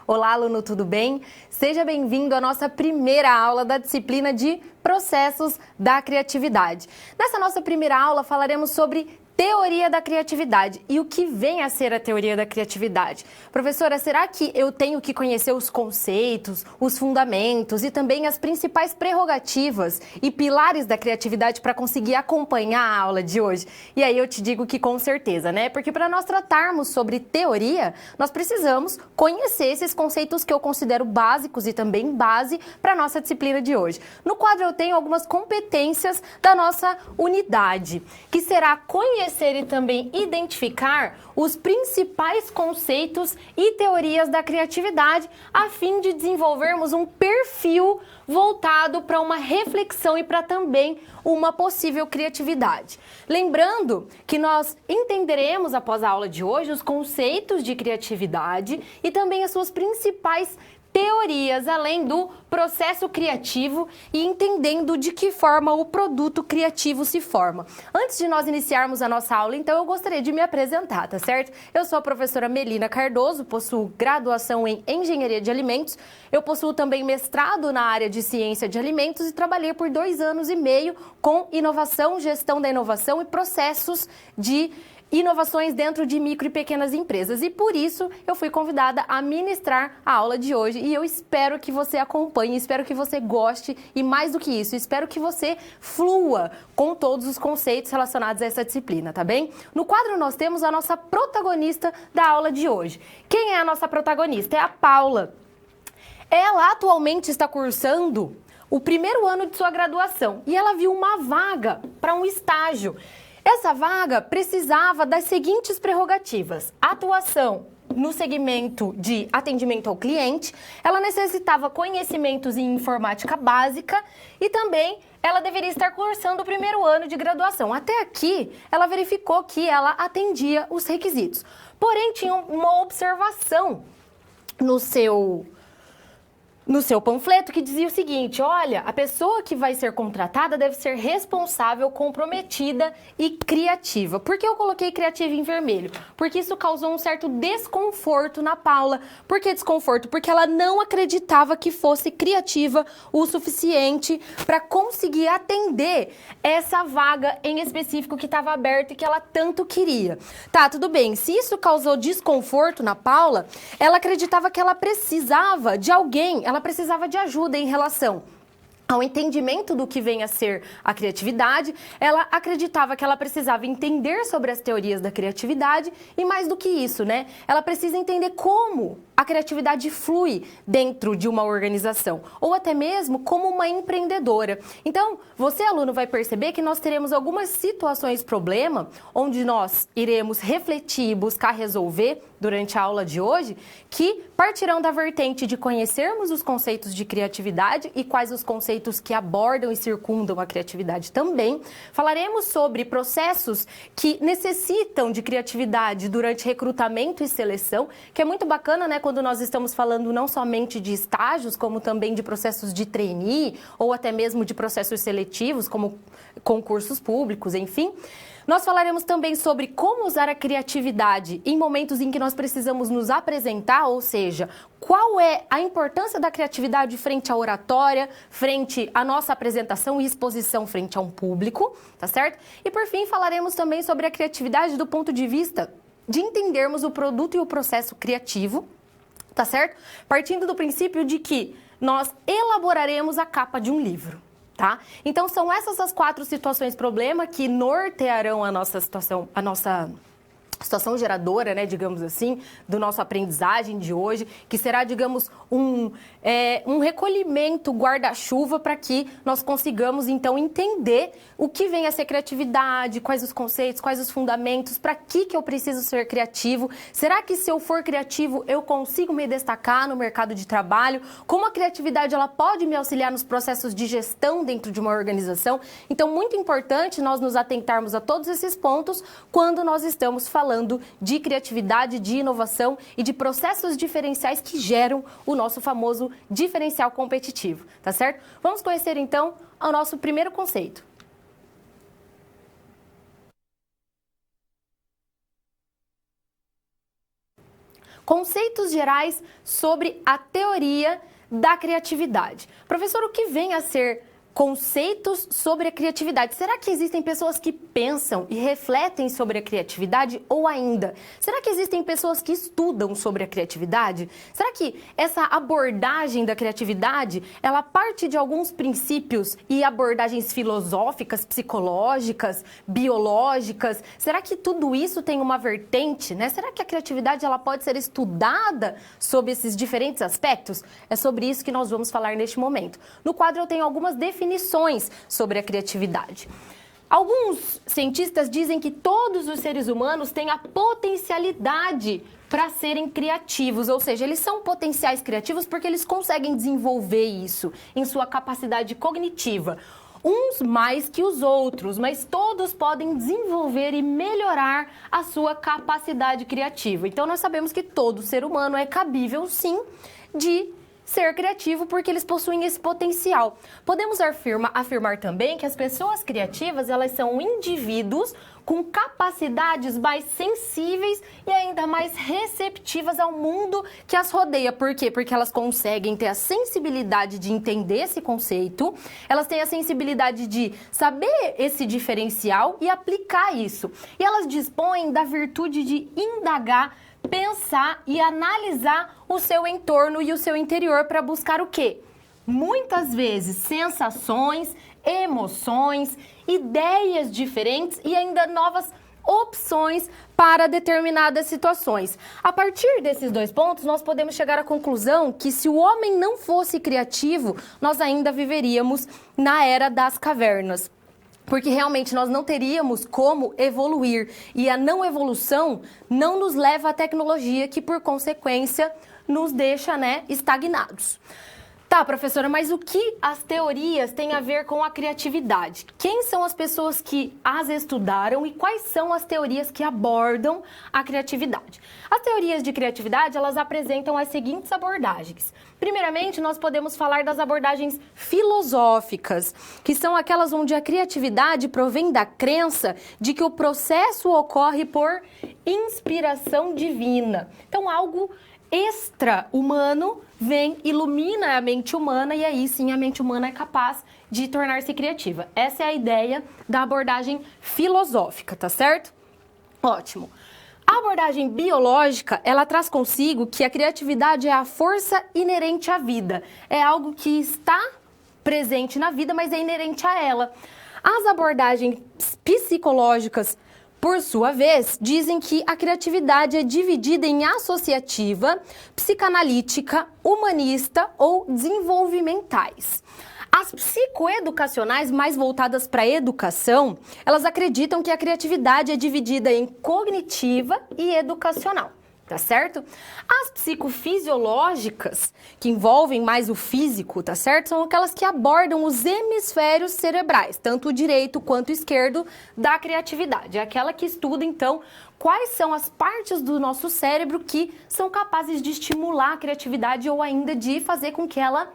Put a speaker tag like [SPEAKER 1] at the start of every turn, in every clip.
[SPEAKER 1] Olá, aluno, tudo bem? Seja bem-vindo à nossa primeira aula da disciplina de Processos da Criatividade. Nessa nossa primeira aula falaremos sobre teoria da criatividade e o que vem a ser a teoria da criatividade. Professora, será que eu tenho que conhecer os conceitos, os fundamentos e também as principais prerrogativas e pilares da criatividade para conseguir acompanhar a aula de hoje? E aí eu te digo que com certeza, né? Porque para nós tratarmos sobre teoria, nós precisamos conhecer esses conceitos que eu considero básicos e também base para a nossa disciplina de hoje. No quadro eu tenho algumas competências da nossa unidade, que será conhecer e também identificar os principais conceitos e teorias da criatividade, a fim de desenvolvermos um perfil voltado para uma reflexão e para também uma possível criatividade. Lembrando que nós entenderemos após a aula de hoje os conceitos de criatividade e também as suas principais teorias, além do processo criativo e entendendo de que forma o produto criativo se forma. Antes de nós iniciarmos a nossa aula, então, eu gostaria de me apresentar, tá certo? Eu sou a professora Melina Cardoso, possuo graduação em Engenharia de Alimentos, eu possuo também mestrado na área de Ciência de Alimentos e trabalhei por 2 anos e meio com inovação, gestão da inovação e processos de inovações dentro de micro e pequenas empresas. E por isso eu fui convidada a ministrar a aula de hoje e eu espero que você acompanhe, espero que você goste e mais do que isso, espero que você flua com todos os conceitos relacionados a essa disciplina, tá bem? No quadro nós temos a nossa protagonista da aula de hoje. Quem é a nossa protagonista? É a Paula. Ela atualmente está cursando o 1º ano de sua graduação e ela viu uma vaga para um estágio. Essa vaga precisava das seguintes prerrogativas: atuação no segmento de atendimento ao cliente, ela necessitava conhecimentos em informática básica e também ela deveria estar cursando o 1º ano de graduação. Até aqui, ela verificou que ela atendia os requisitos. Porém, tinha uma observação no seu panfleto que dizia o seguinte: olha, a pessoa que vai ser contratada deve ser responsável, comprometida e criativa. Por que eu coloquei criativa em vermelho? Porque isso causou um certo desconforto na Paula. Por que desconforto? Porque ela não acreditava que fosse criativa o suficiente para conseguir atender essa vaga em específico que estava aberta e que ela tanto queria. Tá, tudo bem. Se isso causou desconforto na Paula, ela acreditava que ela precisava de alguém, ela precisava de ajuda em relação ao entendimento do que vem a ser a criatividade. Ela acreditava que ela precisava entender sobre as teorias da criatividade e mais do que isso, né? Ela precisa entender como a criatividade flui dentro de uma organização ou até mesmo como uma empreendedora. Então, você, aluno, vai perceber que nós teremos algumas situações problema onde nós iremos refletir e buscar resolver durante a aula de hoje, que partirão da vertente de conhecermos os conceitos de criatividade e quais os conceitos que abordam e circundam a criatividade também. Falaremos sobre processos que necessitam de criatividade durante recrutamento e seleção, que é muito bacana, né, quando nós estamos falando não somente de estágios, como também de processos de trainee ou até mesmo de processos seletivos, como concursos públicos, enfim. Nós falaremos também sobre como usar a criatividade em momentos em que nós precisamos nos apresentar, ou seja, qual é a importância da criatividade frente à oratória, frente à nossa apresentação e exposição frente a um público, tá certo? E por fim, falaremos também sobre a criatividade do ponto de vista de entendermos o produto e o processo criativo, tá certo? Partindo do princípio de que nós elaboraremos a capa de um livro. Tá? Então, são essas as 4 situações problema que nortearão a nossa situação geradora, né, digamos assim, do nosso aprendizagem de hoje, que será, digamos, um recolhimento guarda-chuva para que nós consigamos, então, entender o que vem a ser criatividade, quais os conceitos, quais os fundamentos, para que eu preciso ser criativo, será que se eu for criativo eu consigo me destacar no mercado de trabalho, como a criatividade ela pode me auxiliar nos processos de gestão dentro de uma organização. Então, muito importante nós nos atentarmos a todos esses pontos quando nós estamos falando de criatividade, de inovação e de processos diferenciais que geram o nosso famoso diferencial competitivo, tá certo? Vamos conhecer então o nosso primeiro conceito. Conceitos gerais sobre a teoria da criatividade. Professor, o que vem a ser conceitos sobre a criatividade? Será que existem pessoas que pensam e refletem sobre a criatividade? Ou ainda, será que existem pessoas que estudam sobre a criatividade? Será que essa abordagem da criatividade, ela parte de alguns princípios e abordagens filosóficas, psicológicas, biológicas? Será que tudo isso tem uma vertente, né? Será que a criatividade ela pode ser estudada sob esses diferentes aspectos? É sobre isso que nós vamos falar neste momento. No quadro eu tenho algumas definições sobre a criatividade. Alguns cientistas dizem que todos os seres humanos têm a potencialidade para serem criativos, ou seja, eles são potenciais criativos porque eles conseguem desenvolver isso em sua capacidade cognitiva. Uns mais que os outros, mas todos podem desenvolver e melhorar a sua capacidade criativa. Então, nós sabemos que todo ser humano é cabível, sim, de ser criativo porque eles possuem esse potencial. Podemos afirmar também que as pessoas criativas, elas são indivíduos com capacidades mais sensíveis e ainda mais receptivas ao mundo que as rodeia. Por quê? Porque elas conseguem ter a sensibilidade de entender esse conceito, elas têm a sensibilidade de saber esse diferencial e aplicar isso. E elas dispõem da virtude de indagar, pensar e analisar o seu entorno e o seu interior para buscar o quê? Muitas vezes sensações, emoções, ideias diferentes e ainda novas opções para determinadas situações. A partir desses dois pontos, nós podemos chegar à conclusão que se o homem não fosse criativo, nós ainda viveríamos na era das cavernas. Porque realmente nós não teríamos como evoluir. E a não evolução não nos leva à tecnologia, que por consequência nos deixa, estagnados. Tá, professora, mas o que as teorias têm a ver com a criatividade? Quem são as pessoas que as estudaram e quais são as teorias que abordam a criatividade? As teorias de criatividade, elas apresentam as seguintes abordagens. Primeiramente, nós podemos falar das abordagens filosóficas, que são aquelas onde a criatividade provém da crença de que o processo ocorre por inspiração divina. Então, algo extra-humano vem, ilumina a mente humana e aí sim a mente humana é capaz de tornar-se criativa. Essa é a ideia da abordagem filosófica, tá certo? Ótimo. A abordagem biológica, ela traz consigo que a criatividade é a força inerente à vida. É algo que está presente na vida, mas é inerente a ela. As abordagens psicológicas, por sua vez, dizem que a criatividade é dividida em associativa, psicanalítica, humanista ou desenvolvimentais. As psicoeducacionais, mais voltadas para a educação, elas acreditam que a criatividade é dividida em cognitiva e educacional. Tá certo? As psicofisiológicas, que envolvem mais o físico, tá certo? São aquelas que abordam os hemisférios cerebrais, tanto o direito quanto o esquerdo, da criatividade. É aquela que estuda, então, quais são as partes do nosso cérebro que são capazes de estimular a criatividade ou ainda de fazer com que ela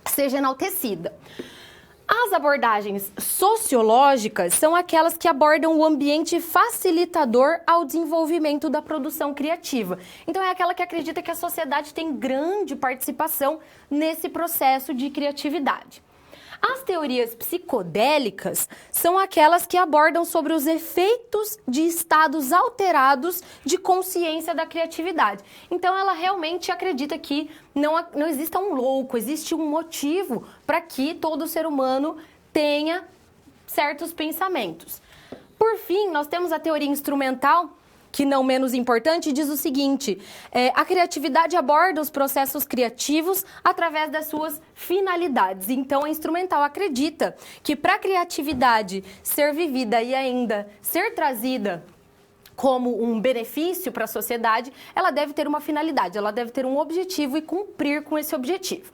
[SPEAKER 1] seja enaltecida. As abordagens sociológicas são aquelas que abordam o ambiente facilitador ao desenvolvimento da produção criativa. Então, é aquela que acredita que a sociedade tem grande participação nesse processo de criatividade. As teorias psicodélicas são aquelas que abordam sobre os efeitos de estados alterados de consciência da criatividade. Então, ela realmente acredita que não exista um louco, existe um motivo para que todo ser humano tenha certos pensamentos. Por fim, nós temos a teoria instrumental, que não menos importante, diz o seguinte: a criatividade aborda os processos criativos através das suas finalidades. Então, a instrumental acredita que para a criatividade ser vivida e ainda ser trazida como um benefício para a sociedade, ela deve ter uma finalidade, ela deve ter um objetivo e cumprir com esse objetivo.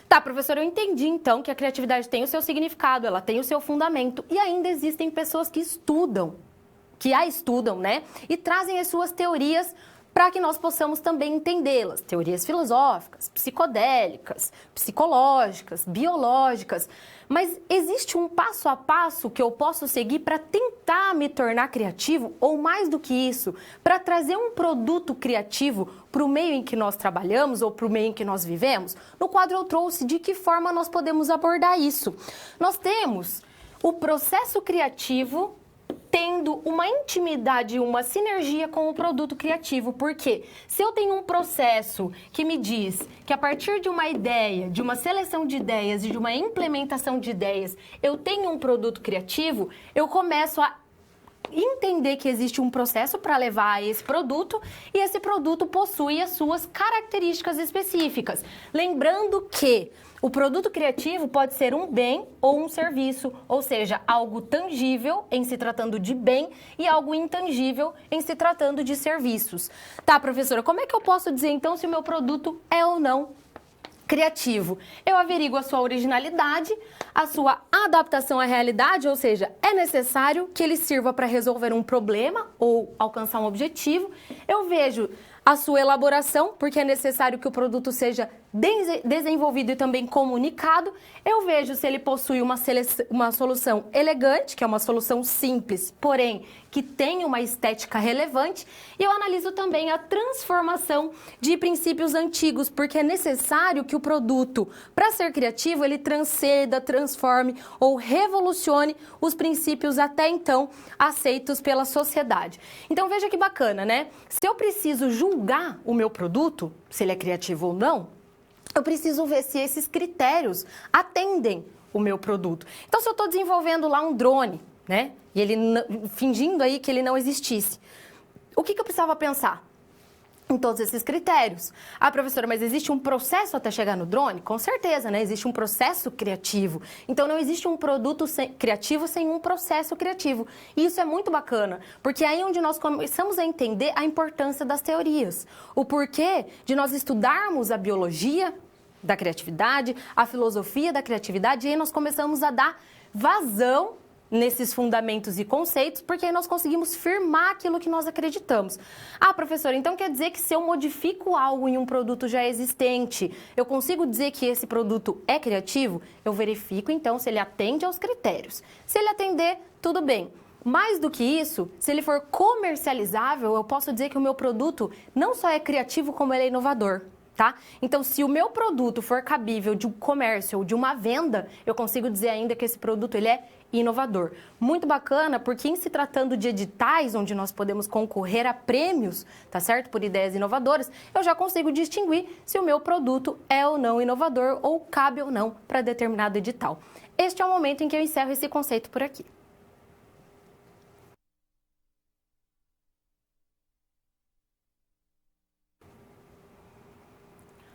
[SPEAKER 1] Tá, professora, eu entendi então que a criatividade tem o seu significado, ela tem o seu fundamento e ainda existem pessoas que a estudam, e trazem as suas teorias para que nós possamos também entendê-las. Teorias filosóficas, psicodélicas, psicológicas, biológicas. Mas existe um passo a passo que eu posso seguir para tentar me tornar criativo, ou mais do que isso, para trazer um produto criativo para o meio em que nós trabalhamos ou para o meio em que nós vivemos? No quadro eu trouxe de que forma nós podemos abordar isso. Nós temos o processo criativo tendo uma intimidade, uma sinergia com o produto criativo. Porque se eu tenho um processo que me diz que a partir de uma ideia, de uma seleção de ideias e de uma implementação de ideias, eu tenho um produto criativo, eu começo a entender que existe um processo para levar a esse produto e esse produto possui as suas características específicas. Lembrando que o produto criativo pode ser um bem ou um serviço, ou seja, algo tangível em se tratando de bem e algo intangível em se tratando de serviços. Tá, professora, como é que eu posso dizer então se o meu produto é ou não criativo? Eu averigo a sua originalidade, a sua adaptação à realidade, ou seja, é necessário que ele sirva para resolver um problema ou alcançar um objetivo. Eu vejo a sua elaboração, porque é necessário que o produto seja desenvolvido e também comunicado. Eu vejo se ele possui uma solução elegante, que é uma solução simples, porém que tem uma estética relevante. E eu analiso também a transformação de princípios antigos, porque é necessário que o produto, para ser criativo, ele transcenda, transforme ou revolucione os princípios até então aceitos pela sociedade. Então veja que bacana, né? Se eu preciso julgar o meu produto, se ele é criativo ou não, eu preciso ver se esses critérios atendem o meu produto. Então, se eu estou desenvolvendo lá um drone, né, e ele fingindo aí que ele não existisse, o que eu precisava pensar? Em todos esses critérios. Ah, professora, mas existe um processo até chegar no drone? Com certeza, né? Existe um processo criativo. Então, não existe um produto criativo sem um processo criativo. E isso é muito bacana, porque é aí onde nós começamos a entender a importância das teorias. O porquê de nós estudarmos a biologia da criatividade, a filosofia da criatividade, e aí nós começamos a dar vazão nesses fundamentos e conceitos, porque aí nós conseguimos firmar aquilo que nós acreditamos. Ah, professora, então quer dizer que se eu modifico algo em um produto já existente, eu consigo dizer que esse produto é criativo? Eu verifico, então, se ele atende aos critérios. Se ele atender, tudo bem. Mais do que isso, se ele for comercializável, eu posso dizer que o meu produto não só é criativo, como ele é inovador. Tá? Então, se o meu produto for cabível de um comércio ou de uma venda, eu consigo dizer ainda que esse produto ele é inovador. Muito bacana, porque em se tratando de editais, onde nós podemos concorrer a prêmios, tá certo? Por ideias inovadoras, eu já consigo distinguir se o meu produto é ou não inovador ou cabe ou não para determinado edital. Este é o momento em que eu encerro esse conceito por aqui.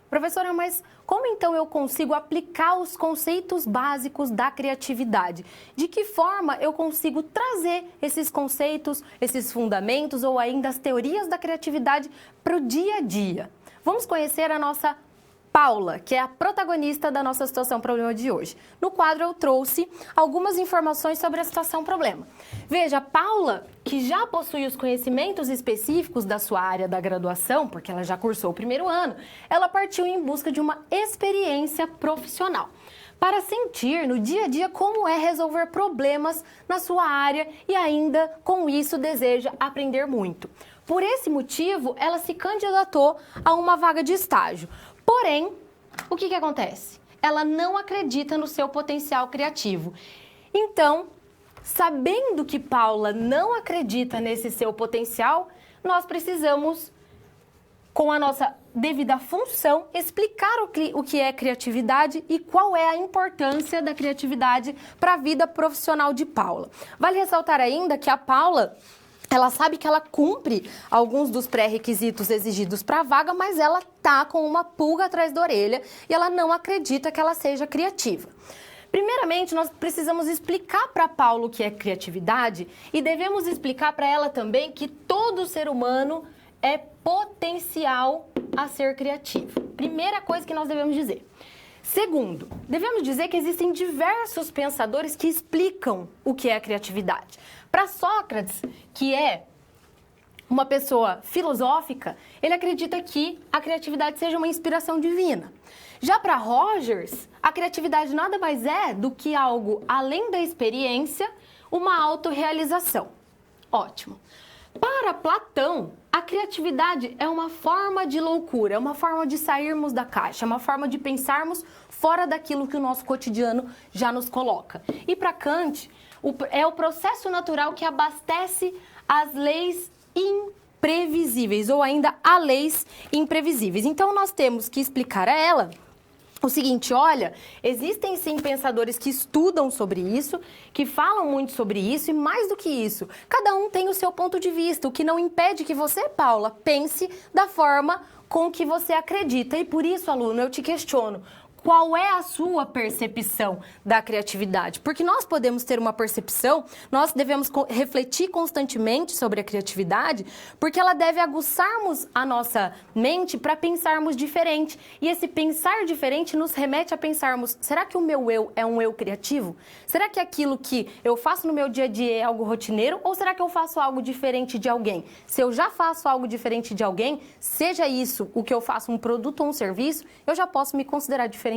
[SPEAKER 1] Professora, mas como então eu consigo aplicar os conceitos básicos da criatividade? De que forma eu consigo trazer esses conceitos, esses fundamentos ou ainda as teorias da criatividade para o dia a dia? Vamos conhecer a nossa Paula, que é a protagonista da nossa situação problema de hoje. No quadro eu trouxe algumas informações sobre a situação problema. Veja, Paula, que já possui os conhecimentos específicos da sua área da graduação, porque ela já cursou o primeiro ano, ela partiu em busca de uma experiência profissional, para sentir no dia a dia como é resolver problemas na sua área e ainda com isso deseja aprender muito. Por esse motivo, ela se candidatou a uma vaga de estágio. Porém, o que acontece? Ela não acredita no seu potencial criativo. Então, sabendo que Paula não acredita nesse seu potencial, nós precisamos, com a nossa devida função, explicar o que é criatividade e qual é a importância da criatividade para a vida profissional de Paula. Vale ressaltar ainda que a Paula, ela sabe que ela cumpre alguns dos pré-requisitos exigidos para a vaga, mas ela tá com uma pulga atrás da orelha e ela não acredita que ela seja criativa. Primeiramente, nós precisamos explicar para Paula o que é criatividade e devemos explicar para ela também que todo ser humano é potencial a ser criativo. Primeira coisa que nós devemos dizer. Segundo, devemos dizer que existem diversos pensadores que explicam o que é a criatividade. Para Sócrates, que é uma pessoa filosófica, ele acredita que a criatividade seja uma inspiração divina. Já para Rogers, a criatividade nada mais é do que algo além da experiência, uma autorrealização. Ótimo. Para Platão, a criatividade é uma forma de loucura, é uma forma de sairmos da caixa, é uma forma de pensarmos fora daquilo que o nosso cotidiano já nos coloca. E para Kant, é o processo natural que abastece as leis imprevisíveis, ou ainda a leis imprevisíveis. Então, nós temos que explicar a ela o seguinte: olha, existem sim pensadores que estudam sobre isso, que falam muito sobre isso, e mais do que isso, cada um tem o seu ponto de vista, o que não impede que você, Paula, pense da forma com que você acredita. E por isso, aluno, eu te questiono: qual é a sua percepção da criatividade? Porque nós podemos ter uma percepção, nós devemos refletir constantemente sobre a criatividade, porque ela deve aguçarmos a nossa mente para pensarmos diferente. E esse pensar diferente nos remete a pensarmos: será que o meu eu é um eu criativo? Será que aquilo que eu faço no meu dia a dia é algo rotineiro? Ou será que eu faço algo diferente de alguém? Se eu já faço algo diferente de alguém, seja isso o que eu faço, um produto ou um serviço, eu já posso me considerar diferenciado.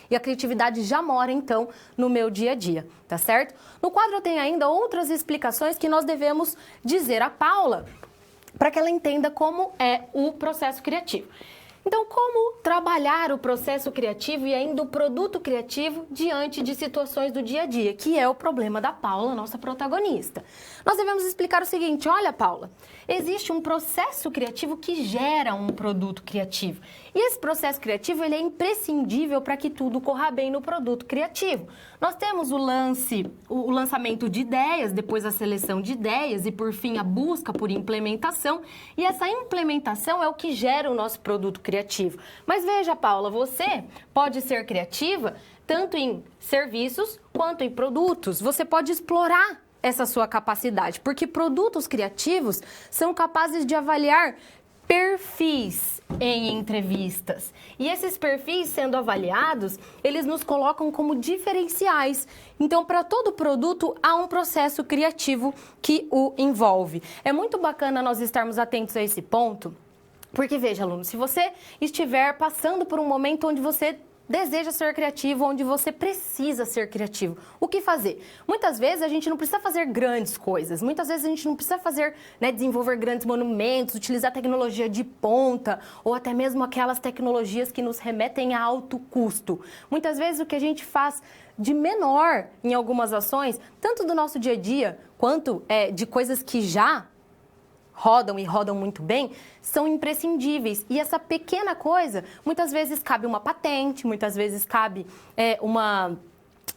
[SPEAKER 1] E a criatividade já mora, então, no meu dia a dia, tá certo? No quadro eu tenho ainda outras explicações que nós devemos dizer a Paula para que ela entenda como é o processo criativo. Então, como trabalhar o processo criativo e ainda o produto criativo diante de situações do dia a dia, que é o problema da Paula, nossa protagonista. Nós devemos explicar o seguinte: olha, Paula, existe um processo criativo que gera um produto criativo. E esse processo criativo, ele é imprescindível para que tudo corra bem no produto criativo. Nós temos o lançamento de ideias, depois a seleção de ideias e, por fim, a busca por implementação. E essa implementação é o que gera o nosso produto criativo. Mas veja, Paula, você pode ser criativa tanto em serviços quanto em produtos. Você pode explorar essa sua capacidade, porque produtos criativos são capazes de avaliar perfis em entrevistas. E esses perfis, sendo avaliados, eles nos colocam como diferenciais. Então, para todo produto, há um processo criativo que o envolve. É muito bacana nós estarmos atentos a esse ponto, porque, veja, aluno, se você estiver passando por um momento onde você deseja ser criativo, onde você precisa ser criativo, o que fazer? Muitas vezes a gente não precisa fazer grandes coisas, muitas vezes a gente não precisa fazer, desenvolver grandes monumentos, utilizar tecnologia de ponta ou até mesmo aquelas tecnologias que nos remetem a alto custo. Muitas vezes o que a gente faz de menor em algumas ações, tanto do nosso dia a dia quanto de coisas que já rodam e rodam muito bem, são imprescindíveis. E essa pequena coisa, muitas vezes cabe uma patente, muitas vezes cabe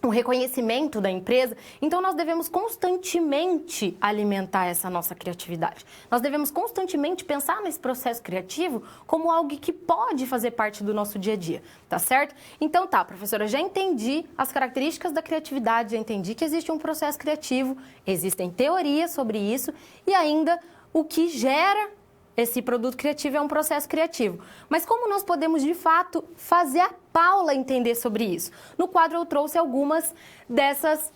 [SPEAKER 1] um reconhecimento da empresa. Então, nós devemos constantemente alimentar essa nossa criatividade. Nós devemos constantemente pensar nesse processo criativo como algo que pode fazer parte do nosso dia a dia, tá certo? Então, tá, professora, já entendi as características da criatividade, já entendi que existe um processo criativo, existem teorias sobre isso e ainda o que gera esse produto criativo é um processo criativo. Mas como nós podemos, de fato, fazer a Paula entender sobre isso? No quadro eu trouxe algumas dessas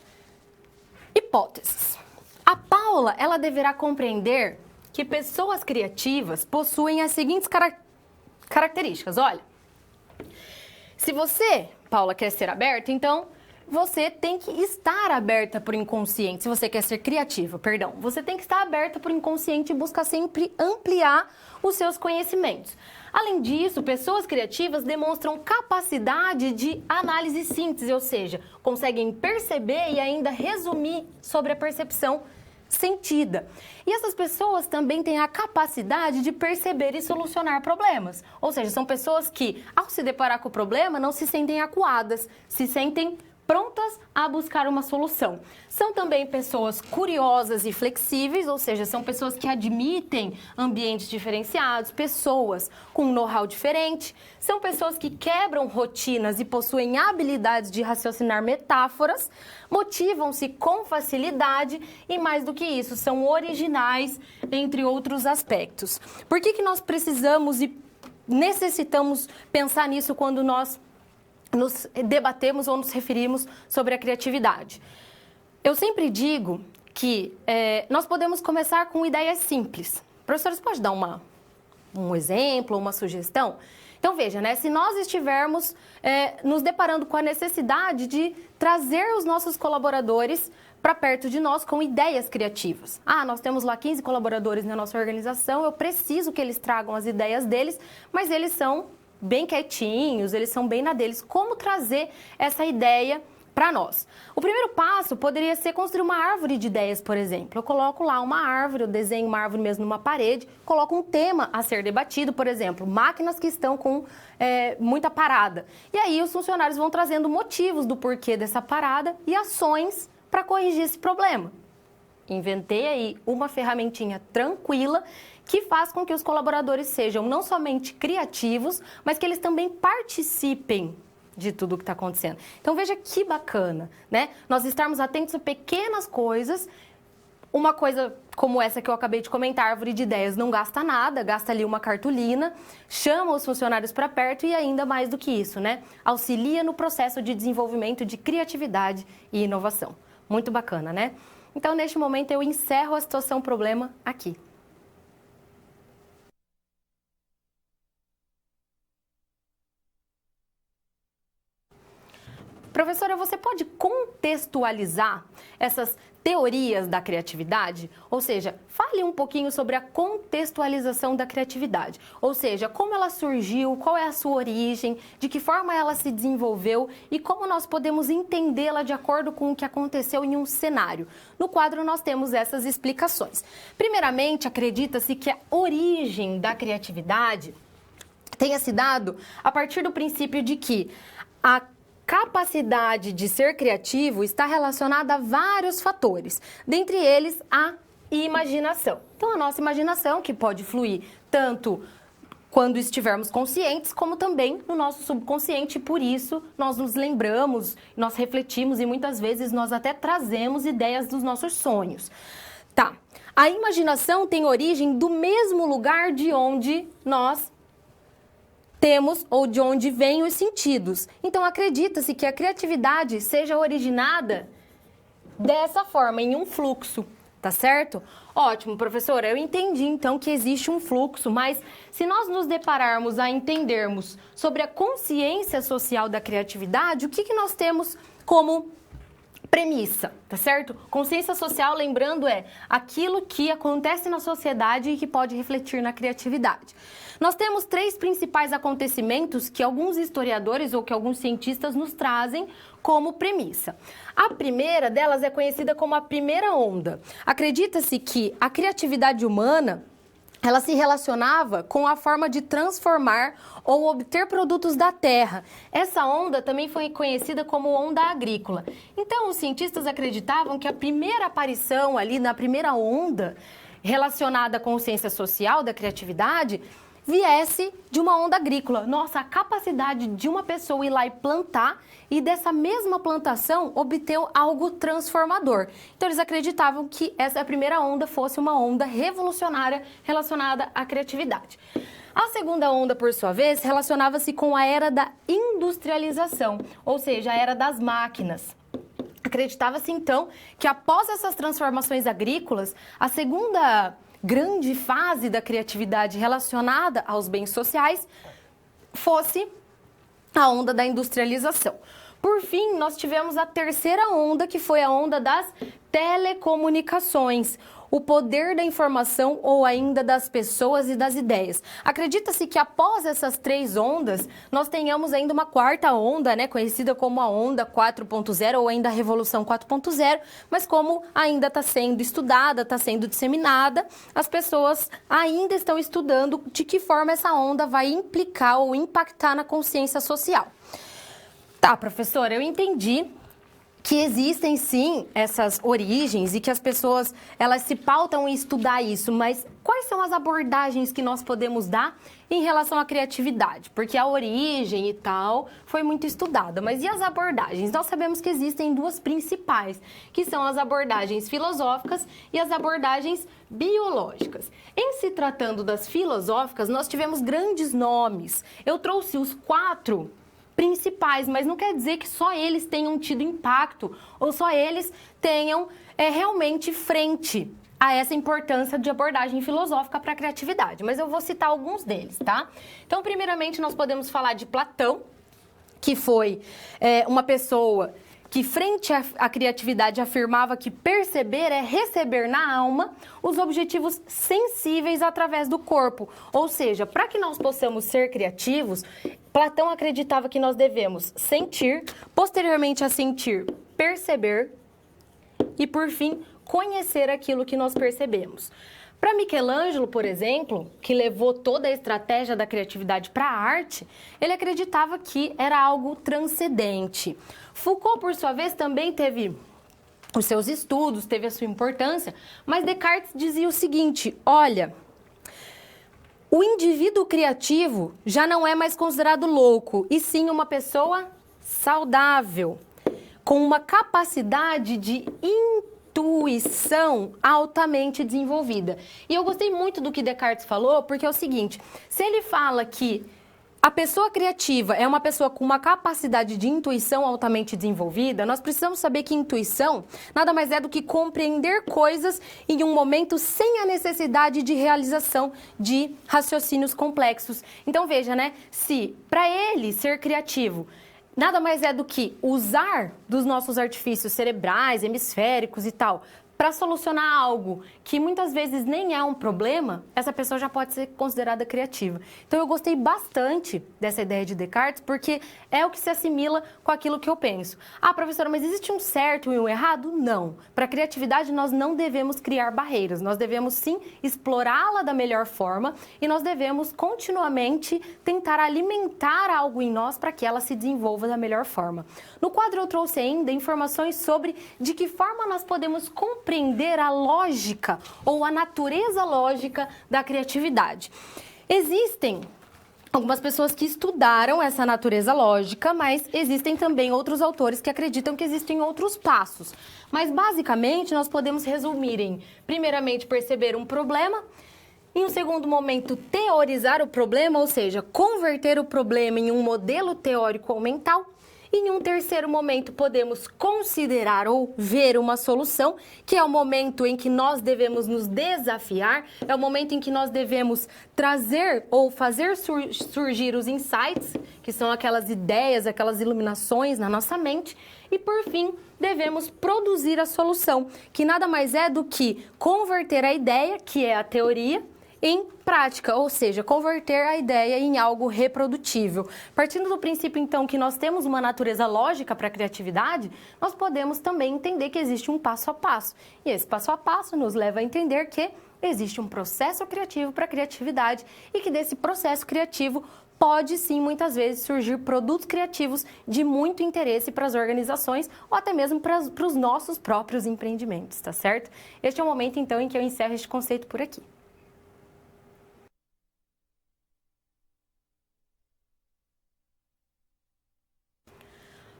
[SPEAKER 1] hipóteses. A Paula, ela deverá compreender que pessoas criativas possuem as seguintes características. Olha, se você, Paula, quer ser aberta, então você tem que estar aberta para o inconsciente. Se você quer ser criativa, perdão, você tem que estar aberta para o inconsciente e buscar sempre ampliar os seus conhecimentos. Além disso, pessoas criativas demonstram capacidade de análise e síntese, ou seja, conseguem perceber e ainda resumir sobre a percepção sentida. E essas pessoas também têm a capacidade de perceber e solucionar problemas. Ou seja, são pessoas que, ao se deparar com o problema, não se sentem acuadas, se sentem prontas a buscar uma solução. São também pessoas curiosas e flexíveis, ou seja, são pessoas que admitem ambientes diferenciados, pessoas com um know-how diferente, são pessoas que quebram rotinas e possuem habilidades de raciocinar metáforas, motivam-se com facilidade e, mais do que isso, são originais, entre outros aspectos. Por que nós precisamos e necessitamos pensar nisso quando nós nos debatemos ou nos referimos sobre a criatividade? Eu sempre digo que nós podemos começar com ideias simples. Professora, você pode dar um exemplo, uma sugestão? Então, veja, né? Se nós estivermos nos deparando com a necessidade de trazer os nossos colaboradores para perto de nós com ideias criativas. Ah, nós temos lá 15 colaboradores na nossa organização, eu preciso que eles tragam as ideias deles, mas eles são bem quietinhos, eles são bem na deles. Como trazer essa ideia para nós? O primeiro passo poderia ser construir uma árvore de ideias, por exemplo. Eu coloco lá uma árvore, eu desenho uma árvore mesmo numa parede, coloco um tema a ser debatido, por exemplo, máquinas que estão com muita parada. E aí os funcionários vão trazendo motivos do porquê dessa parada e ações para corrigir esse problema. Inventei aí uma ferramentinha tranquila que faz com que os colaboradores sejam não somente criativos, mas que eles também participem de tudo o que está acontecendo. Então veja que bacana, né? Nós estarmos atentos a pequenas coisas. Uma coisa como essa que eu acabei de comentar, árvore de ideias, não gasta nada, gasta ali uma cartolina, chama os funcionários para perto e ainda mais do que isso, né? Auxilia no processo de desenvolvimento de criatividade e inovação. Muito bacana, né? Então, neste momento, eu encerro a situação problema aqui. Professora, você pode contextualizar essas teorias da criatividade? Ou seja, fale um pouquinho sobre a contextualização da criatividade. Ou seja, como ela surgiu, qual é a sua origem, de que forma ela se desenvolveu e como nós podemos entendê-la de acordo com o que aconteceu em um cenário. No quadro nós temos essas explicações. Primeiramente, acredita-se que a origem da criatividade tenha se dado a partir do princípio de que a capacidade de ser criativo está relacionada a vários fatores, dentre eles a imaginação. Então, a nossa imaginação, que pode fluir tanto quando estivermos conscientes, como também no nosso subconsciente, e por isso nós nos lembramos, nós refletimos e muitas vezes nós até trazemos ideias dos nossos sonhos. Tá, a imaginação tem origem do mesmo lugar de onde nós temos ou de onde vêm os sentidos. Então, acredita-se que a criatividade seja originada dessa forma, em um fluxo, tá certo? Ótimo, professora, eu entendi então que existe um fluxo, mas se nós nos depararmos a entendermos sobre a consciência social da criatividade, o que nós temos como premissa, tá certo? Consciência social, lembrando, é aquilo que acontece na sociedade e que pode refletir na criatividade. Nós temos 3 principais acontecimentos que alguns historiadores ou que alguns cientistas nos trazem como premissa. A primeira delas é conhecida como a primeira onda. Acredita-se que a criatividade humana ela se relacionava com a forma de transformar ou obter produtos da terra. Essa onda também foi conhecida como onda agrícola. Então, os cientistas acreditavam que a primeira aparição ali, na primeira onda relacionada à consciência social da criatividade, viesse de uma onda agrícola. Nossa, a capacidade de uma pessoa ir lá e plantar e dessa mesma plantação obter algo transformador. Então eles acreditavam que essa primeira onda fosse uma onda revolucionária relacionada à criatividade. A segunda onda, por sua vez, relacionava-se com a era da industrialização, ou seja, a era das máquinas. Acreditava-se então que após essas transformações agrícolas, a segunda grande fase da criatividade relacionada aos bens sociais fosse a onda da industrialização. Por fim, nós tivemos a terceira onda, que foi a onda das telecomunicações, o poder da informação ou ainda das pessoas e das ideias. Acredita-se que após essas 3 ondas, nós tenhamos ainda uma quarta onda, né, conhecida como a onda 4.0 ou ainda a Revolução 4.0, mas como ainda está sendo estudada, está sendo disseminada, as pessoas ainda estão estudando de que forma essa onda vai implicar ou impactar na consciência social. Tá, professora, eu entendi que existem sim essas origens e que as pessoas elas se pautam em estudar isso, mas quais são as abordagens que nós podemos dar em relação à criatividade? Porque a origem e tal foi muito estudada, mas e as abordagens? Nós sabemos que existem 2 principais, que são as abordagens filosóficas e as abordagens biológicas. Em se tratando das filosóficas, nós tivemos grandes nomes. Eu trouxe os 4 principais, mas não quer dizer que só eles tenham tido impacto ou só eles tenham realmente frente a essa importância de abordagem filosófica para a criatividade, mas eu vou citar alguns deles, tá? Então, primeiramente, nós podemos falar de Platão, que foi uma pessoa que, frente à criatividade, afirmava que perceber é receber na alma os objetivos sensíveis através do corpo. Ou seja, para que nós possamos ser criativos, Platão acreditava que nós devemos sentir, posteriormente a sentir, perceber e, por fim, conhecer aquilo que nós percebemos. Para Michelangelo, por exemplo, que levou toda a estratégia da criatividade para a arte, ele acreditava que era algo transcendente. Foucault, por sua vez, também teve os seus estudos, teve a sua importância, mas Descartes dizia o seguinte: olha, o indivíduo criativo já não é mais considerado louco, e sim uma pessoa saudável, com uma capacidade de intuição altamente desenvolvida. E eu gostei muito do que Descartes falou, porque é o seguinte: se ele fala que a pessoa criativa é uma pessoa com uma capacidade de intuição altamente desenvolvida, nós precisamos saber que intuição nada mais é do que compreender coisas em um momento sem a necessidade de realização de raciocínios complexos. Então veja, né? Se para ele ser criativo nada mais é do que usar dos nossos artifícios cerebrais, hemisféricos e tal, para solucionar algo que muitas vezes nem é um problema, essa pessoa já pode ser considerada criativa. Então eu gostei bastante dessa ideia de Descartes, porque é o que se assimila com aquilo que eu penso. Ah, professora, mas existe um certo e um errado? Não. Para a criatividade nós não devemos criar barreiras, nós devemos sim explorá-la da melhor forma e nós devemos continuamente tentar alimentar algo em nós para que ela se desenvolva da melhor forma. No quadro eu trouxe ainda informações sobre de que forma nós podemos compreender a lógica ou a natureza lógica da criatividade. Existem algumas pessoas que estudaram essa natureza lógica, mas existem também outros autores que acreditam que existem outros passos. Mas basicamente nós podemos resumir em, primeiramente, perceber um problema, em um segundo momento, teorizar o problema, ou seja, converter o problema em um modelo teórico ou mental. E em um terceiro momento, podemos considerar ou ver uma solução, que é o momento em que nós devemos nos desafiar, é o momento em que nós devemos trazer ou fazer surgir os insights, que são aquelas ideias, aquelas iluminações na nossa mente. E, por fim, devemos produzir a solução, que nada mais é do que converter a ideia, que é a teoria, em prática, ou seja, converter a ideia em algo reprodutível. Partindo do princípio, então, que nós temos uma natureza lógica para a criatividade, nós podemos também entender que existe um passo a passo. E esse passo a passo nos leva a entender que existe um processo criativo para a criatividade e que desse processo criativo pode sim, muitas vezes, surgir produtos criativos de muito interesse para as organizações ou até mesmo para os nossos próprios empreendimentos, tá certo? Este é o momento, então, em que eu encerro este conceito por aqui.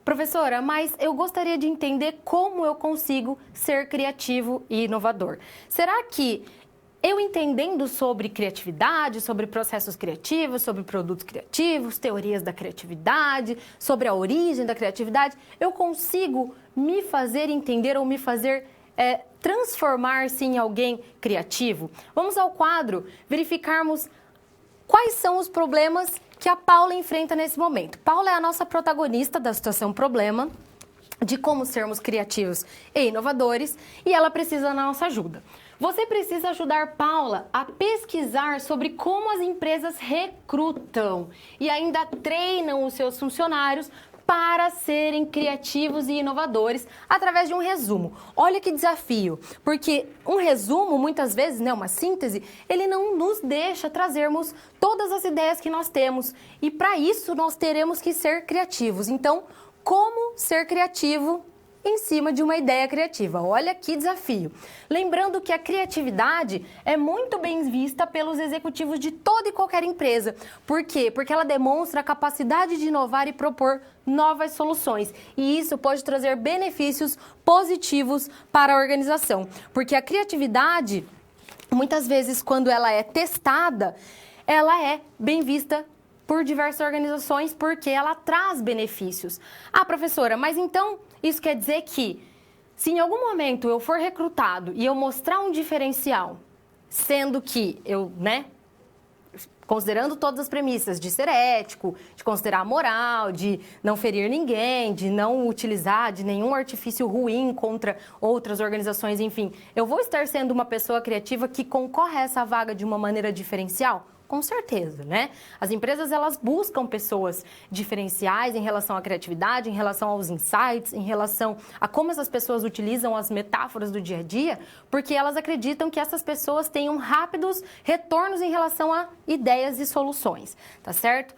[SPEAKER 1] Professora, mas eu gostaria de entender como eu consigo ser criativo e inovador. Será que eu entendendo sobre criatividade, sobre processos criativos, sobre produtos criativos, teorias da criatividade, sobre a origem da criatividade, eu consigo me fazer entender ou me fazer transformar-se em alguém criativo? Vamos ao quadro verificarmos quais são os problemas que a Paula enfrenta nesse momento. Paula é a nossa protagonista da situação problema, de como sermos criativos e inovadores, e ela precisa da nossa ajuda. Você precisa ajudar Paula a pesquisar sobre como as empresas recrutam e ainda treinam os seus funcionários para serem criativos e inovadores através de um resumo. Olha que desafio, porque um resumo, muitas vezes, né, uma síntese, ele não nos deixa trazermos todas as ideias que nós temos. E para isso nós teremos que ser criativos. Então, como ser criativo em cima de uma ideia criativa? Olha que desafio. Lembrando que a criatividade é muito bem vista pelos executivos de toda e qualquer empresa. Por quê? Porque ela demonstra a capacidade de inovar e propor novas soluções. E isso pode trazer benefícios positivos para a organização. Porque a criatividade, muitas vezes, quando ela é testada, ela é bem vista por diversas organizações porque ela traz benefícios. Ah, professora, mas então isso quer dizer que Se em algum momento eu for recrutado e eu mostrar um diferencial, sendo que eu, considerando todas as premissas de ser ético, de considerar a moral, de não ferir ninguém, de não utilizar de nenhum artifício ruim contra outras organizações, enfim, eu vou estar sendo uma pessoa criativa que concorre a essa vaga de uma maneira diferencial? Com certeza, né? As empresas, elas buscam pessoas diferenciais em relação à criatividade, em relação aos insights, em relação a como essas pessoas utilizam as metáforas do dia a dia, porque elas acreditam que essas pessoas tenham rápidos retornos em relação a ideias e soluções, tá certo?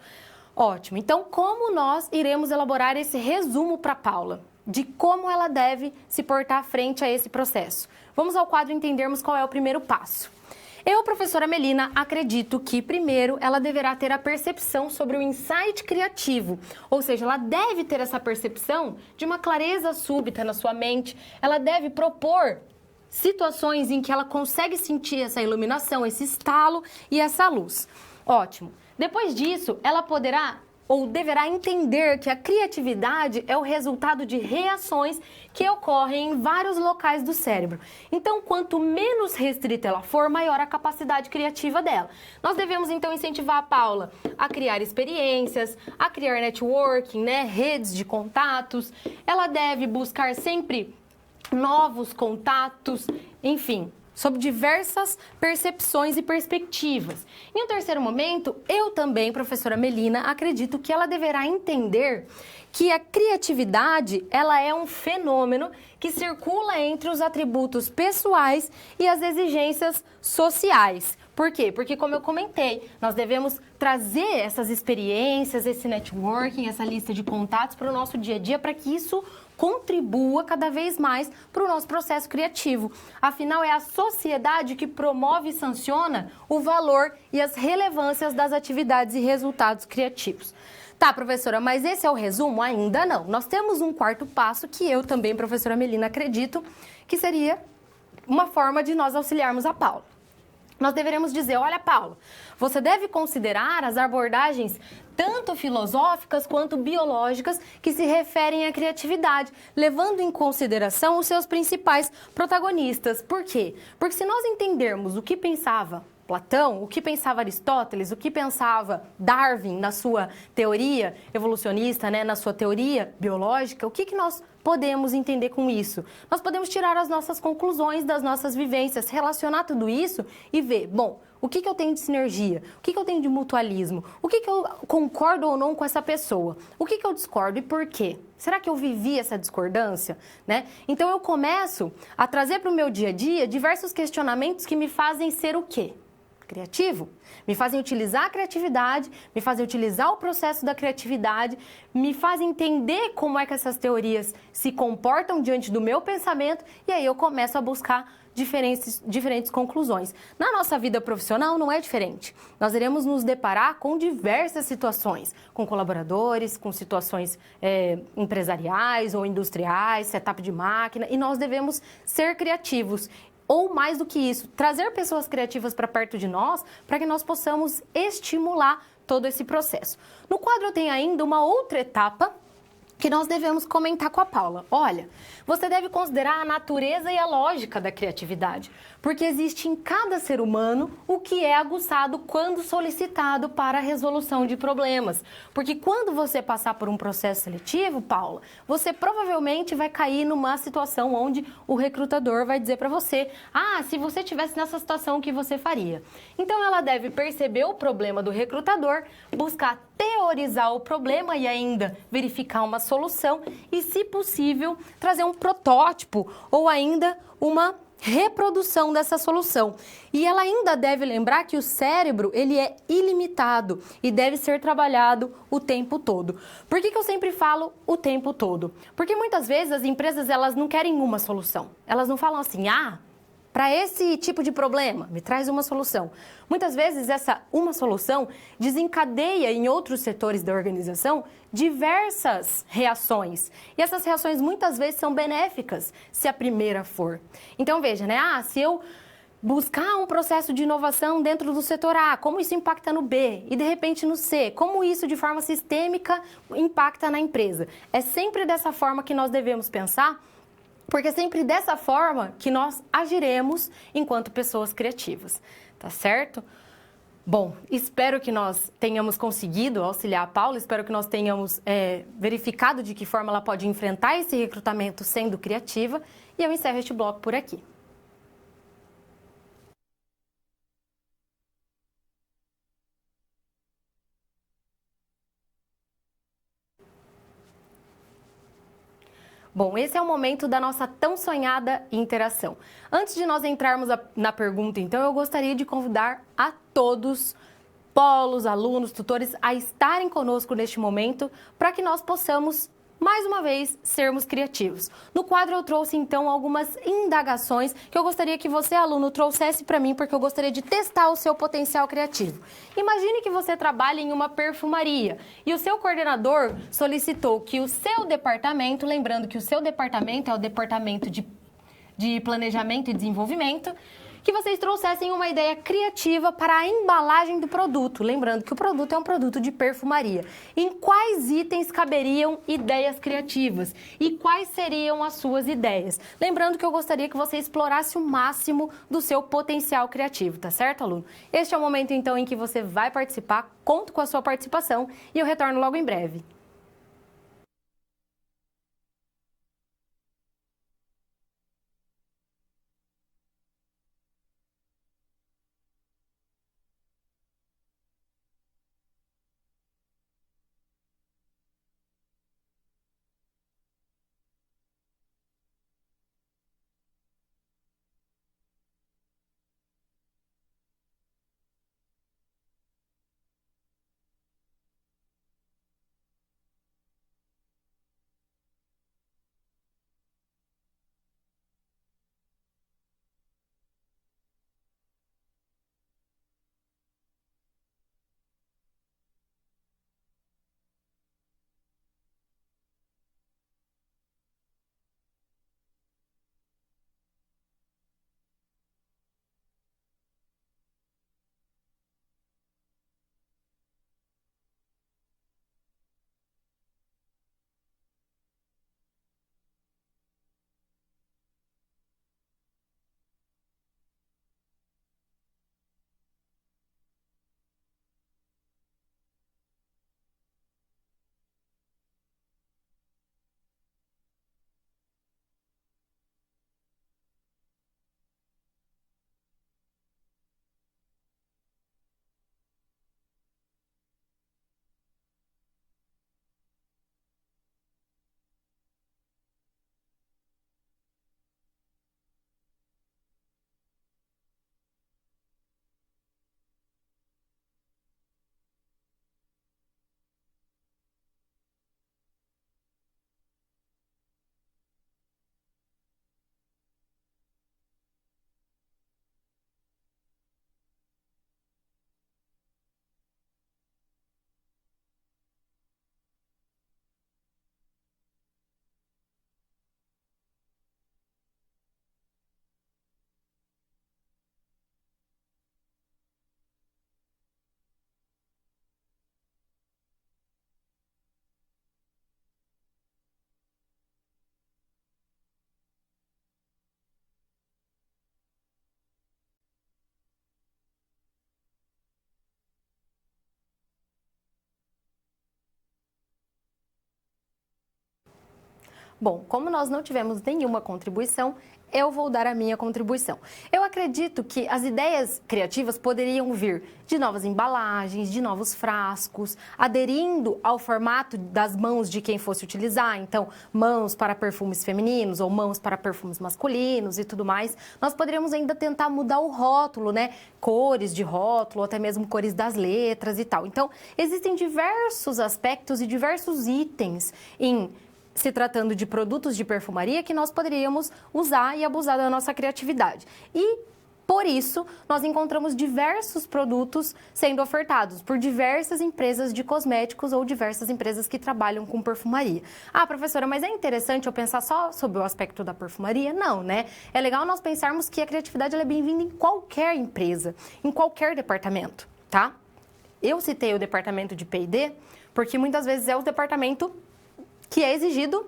[SPEAKER 1] Ótimo. Então, como nós iremos elaborar esse resumo para Paula de como ela deve se portar frente a esse processo? Vamos ao quadro entendermos qual é o primeiro passo. Eu, professora Melina, acredito que, primeiro, ela deverá ter a percepção sobre o insight criativo, ou seja, ela deve ter essa percepção de uma clareza súbita na sua mente, ela deve propor situações em que ela consegue sentir essa iluminação, esse estalo e essa luz. Ótimo. Depois disso, ela poderá ou deverá entender que a criatividade é o resultado de reações que ocorrem em vários locais do cérebro. Então, quanto menos restrita ela for, maior a capacidade criativa dela. Nós devemos, então, incentivar a Paula a criar experiências, a criar networking, redes de contatos. Ela deve buscar sempre novos contatos, enfim, sob diversas percepções e perspectivas. Em um terceiro momento, eu também, professora Melina, acredito que ela deverá entender que a criatividade, ela é um fenômeno que circula entre os atributos pessoais e as exigências sociais. Por quê? Porque, como eu comentei, nós devemos trazer essas experiências, esse networking, essa lista de contatos para o nosso dia a dia, para que isso contribua cada vez mais para o nosso processo criativo. Afinal, é a sociedade que promove e sanciona o valor e as relevâncias das atividades e resultados criativos. Tá, professora, mas esse é o resumo? Ainda não. Nós temos um quarto passo que eu também, professora Melina, acredito que seria uma forma de nós auxiliarmos a Paula. Nós deveremos dizer, olha, Paula, você deve considerar as abordagens tanto filosóficas quanto biológicas que se referem à criatividade, levando em consideração os seus principais protagonistas. Por quê? Porque se nós entendermos o que pensava Platão, o que pensava Aristóteles, o que pensava Darwin na sua teoria evolucionista, na sua teoria biológica, o que nós podemos entender com isso? Nós podemos tirar as nossas conclusões das nossas vivências, relacionar tudo isso e ver, bom, o que eu tenho de sinergia? O que eu tenho de mutualismo? O que eu concordo ou não com essa pessoa? O que eu discordo e por quê? Será que eu vivi essa discordância? Então eu começo a trazer para o meu dia a dia diversos questionamentos que me fazem ser o quê? Criativo, me fazem utilizar a criatividade, me fazem utilizar o processo da criatividade, me fazem entender como é que essas teorias se comportam diante do meu pensamento e aí eu começo a buscar diferentes conclusões. Na nossa vida profissional não é diferente. Nós iremos nos deparar com diversas situações, com colaboradores, com situações empresariais ou industriais, setup de máquina, e nós devemos ser criativos. Ou mais do que isso, trazer pessoas criativas para perto de nós, para que nós possamos estimular todo esse processo. No quadro eu tenho ainda uma outra etapa que nós devemos comentar com a Paula. Olha, você deve considerar a natureza e a lógica da criatividade, porque existe em cada ser humano o que é aguçado quando solicitado para a resolução de problemas. Porque quando você passar por um processo seletivo, Paula, você provavelmente vai cair numa situação onde o recrutador vai dizer para você, se você estivesse nessa situação, o que você faria? Então ela deve perceber o problema do recrutador, buscar teorizar o problema e ainda verificar uma solução e, se possível, trazer um protótipo ou ainda uma reprodução dessa solução. E ela ainda deve lembrar que o cérebro, ele é ilimitado e deve ser trabalhado o tempo todo. Por que eu sempre falo o tempo todo? Porque muitas vezes as empresas, elas não querem uma solução. Elas não falam assim, para esse tipo de problema, me traz uma solução. Muitas vezes essa uma solução desencadeia em outros setores da organização diversas reações. E essas reações muitas vezes são benéficas, se a primeira for. Então veja, se eu buscar um processo de inovação dentro do setor A, como isso impacta no B e de repente no C, como isso de forma sistêmica impacta na empresa. É sempre dessa forma que nós devemos pensar Porque é sempre dessa forma que nós agiremos enquanto pessoas criativas, tá certo? Bom, espero que nós tenhamos conseguido auxiliar a Paula, espero que nós tenhamos verificado de que forma ela pode enfrentar esse recrutamento sendo criativa, e eu encerro este bloco por aqui. Bom, esse é o momento da nossa tão sonhada interação. Antes de nós entrarmos na pergunta, então, eu gostaria de convidar a todos, polos, alunos, tutores, a estarem conosco neste momento para que nós possamos, mais uma vez, sermos criativos. No quadro eu trouxe, então, algumas indagações que eu gostaria que você, aluno, trouxesse para mim, porque eu gostaria de testar o seu potencial criativo. Imagine que você trabalha em uma perfumaria e o seu coordenador solicitou que o seu departamento, lembrando que o seu departamento é o departamento de planejamento e desenvolvimento, que vocês trouxessem uma ideia criativa para a embalagem do produto. Lembrando que o produto é um produto de perfumaria. Em quais itens caberiam ideias criativas? E quais seriam as suas ideias? Lembrando que eu gostaria que você explorasse o máximo do seu potencial criativo, tá certo, aluno? Este é o momento, então, em que você vai participar. Conto com a sua participação e eu retorno logo em breve. Bom, como nós não tivemos nenhuma contribuição, eu vou dar a minha contribuição. Eu acredito que as ideias criativas poderiam vir de novas embalagens, de novos frascos, aderindo ao formato das mãos de quem fosse utilizar. Então, mãos para perfumes femininos ou mãos para perfumes masculinos e tudo mais. Nós poderíamos ainda tentar mudar o rótulo, né? Cores de rótulo, ou até mesmo cores das letras e tal. Então, existem diversos aspectos e diversos itens se tratando de produtos de perfumaria que nós poderíamos usar e abusar da nossa criatividade. E, por isso, nós encontramos diversos produtos sendo ofertados por diversas empresas de cosméticos ou diversas empresas que trabalham com perfumaria. Ah, professora, mas é interessante eu pensar só sobre o aspecto da perfumaria? Não, né? É legal nós pensarmos que a criatividade ela é bem-vinda em qualquer empresa, em qualquer departamento, tá? Eu citei o departamento de P&D porque muitas vezes é o departamento que é exigido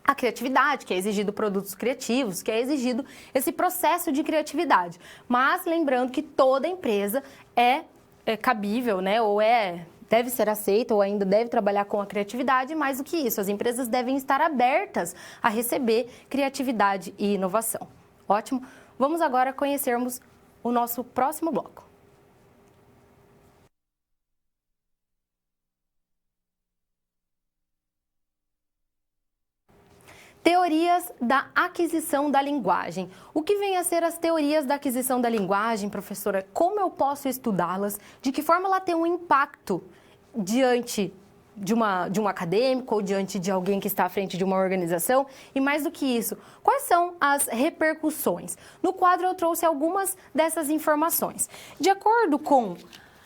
[SPEAKER 1] a criatividade, que é exigido produtos criativos, que é exigido esse processo de criatividade. Mas lembrando que toda empresa é cabível, né, deve ser aceita ou ainda deve trabalhar com a criatividade. Mais do que isso, as empresas devem estar abertas a receber criatividade e inovação. Ótimo? Vamos agora conhecermos o nosso próximo bloco. Teorias da aquisição da linguagem. O que vem a ser as teorias da aquisição da linguagem, professora? Como eu posso estudá-las? De que forma ela tem um impacto diante de um acadêmico ou diante de alguém que está à frente de uma organização? E mais do que isso, quais são as repercussões? No quadro eu trouxe algumas dessas informações. De acordo com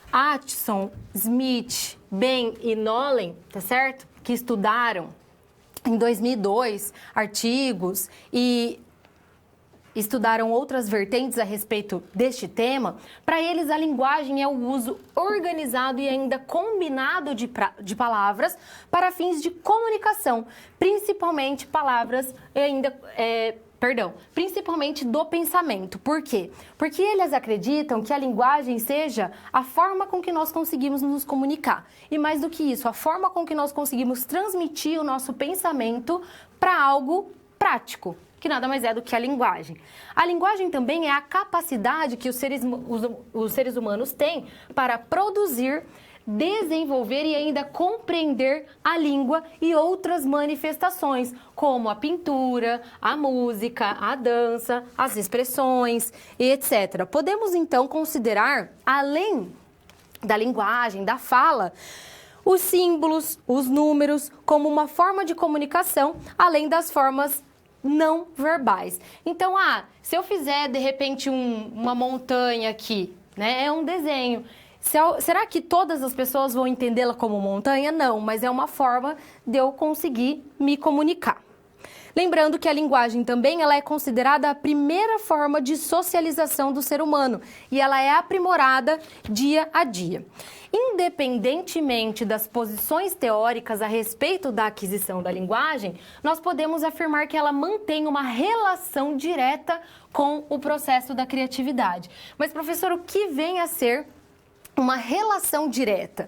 [SPEAKER 1] Atchison, Smith, Ben e Nolen, tá certo? Que estudaram em 2002 artigos e estudaram outras vertentes a respeito deste tema. Para eles, a linguagem é o uso organizado e ainda combinado de palavras para fins de comunicação, principalmente palavras e ainda principalmente do pensamento. Por quê? Porque eles acreditam que a linguagem seja a forma com que nós conseguimos nos comunicar. E mais do que isso, a forma com que nós conseguimos transmitir o nosso pensamento para algo prático, que nada mais é do que a linguagem. A linguagem também é a capacidade que os seres humanos têm para produzir, desenvolver e ainda compreender a língua e outras manifestações, como a pintura, a música, a dança, as expressões, etc. Podemos então considerar, além da linguagem, da fala, os símbolos, os números, como uma forma de comunicação, além das formas não verbais. Então, se eu fizer de repente uma montanha aqui, né, é um desenho. Será que todas as pessoas vão entendê-la como montanha? Não, mas é uma forma de eu conseguir me comunicar. Lembrando que a linguagem também ela é considerada a primeira forma de socialização do ser humano e ela é aprimorada dia a dia. Independentemente das posições teóricas a respeito da aquisição da linguagem, nós podemos afirmar que ela mantém uma relação direta com o processo da criatividade. Mas, professor, o que vem a ser uma relação direta?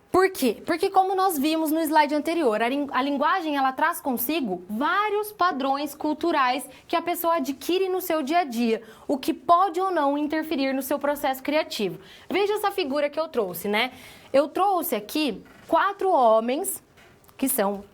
[SPEAKER 1] Por quê? Porque como nós vimos no slide anterior, a linguagem ela traz consigo vários padrões culturais que a pessoa adquire no seu dia a dia, o que pode ou não interferir no seu processo criativo. Veja essa figura que eu trouxe, né? Eu trouxe aqui 4 homens que são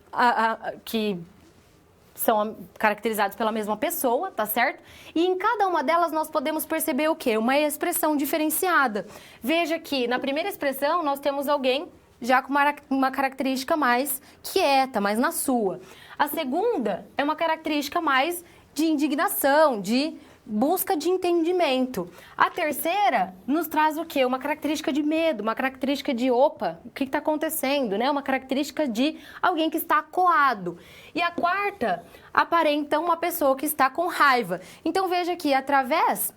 [SPEAKER 1] caracterizados pela mesma pessoa, tá certo? E em cada uma delas nós podemos perceber o quê? Uma expressão diferenciada. Veja que na primeira expressão nós temos alguém já com uma característica mais quieta, mais na sua. A segunda é uma característica mais de indignação, de busca de entendimento. A terceira nos traz o quê? Uma característica de medo, uma característica de opa, o que está acontecendo, né? Uma característica de alguém que está acuado. E a quarta aparenta uma pessoa que está com raiva. Então veja que através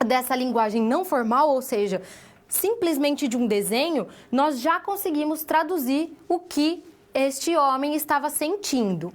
[SPEAKER 1] dessa linguagem não formal, ou seja, simplesmente de um desenho, nós já conseguimos traduzir o que este homem estava sentindo.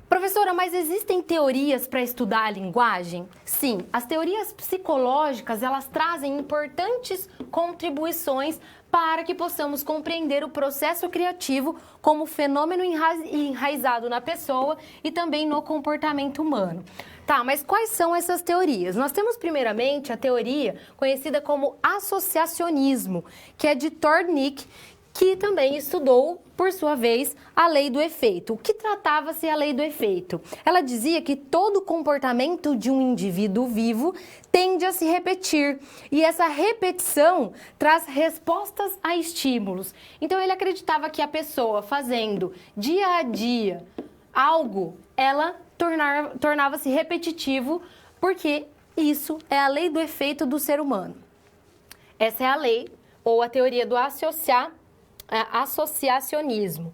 [SPEAKER 1] Professora, mas existem teorias para estudar a linguagem? Sim, as teorias psicológicas, elas trazem importantes contribuições para que possamos compreender o processo criativo como fenômeno enraizado na pessoa e também no comportamento humano. Tá, mas quais são essas teorias? Nós temos primeiramente a teoria conhecida como associacionismo, que é de Thorndike, que também estudou, por sua vez, a lei do efeito. O que tratava-se a lei do efeito? Ela dizia que todo comportamento de um indivíduo vivo tende a se repetir, e essa repetição traz respostas a estímulos. Então, ele acreditava que a pessoa fazendo dia a dia algo, ela tornava-se repetitivo, porque isso é a lei do efeito do ser humano. Essa é a lei, ou a teoria do associacionismo.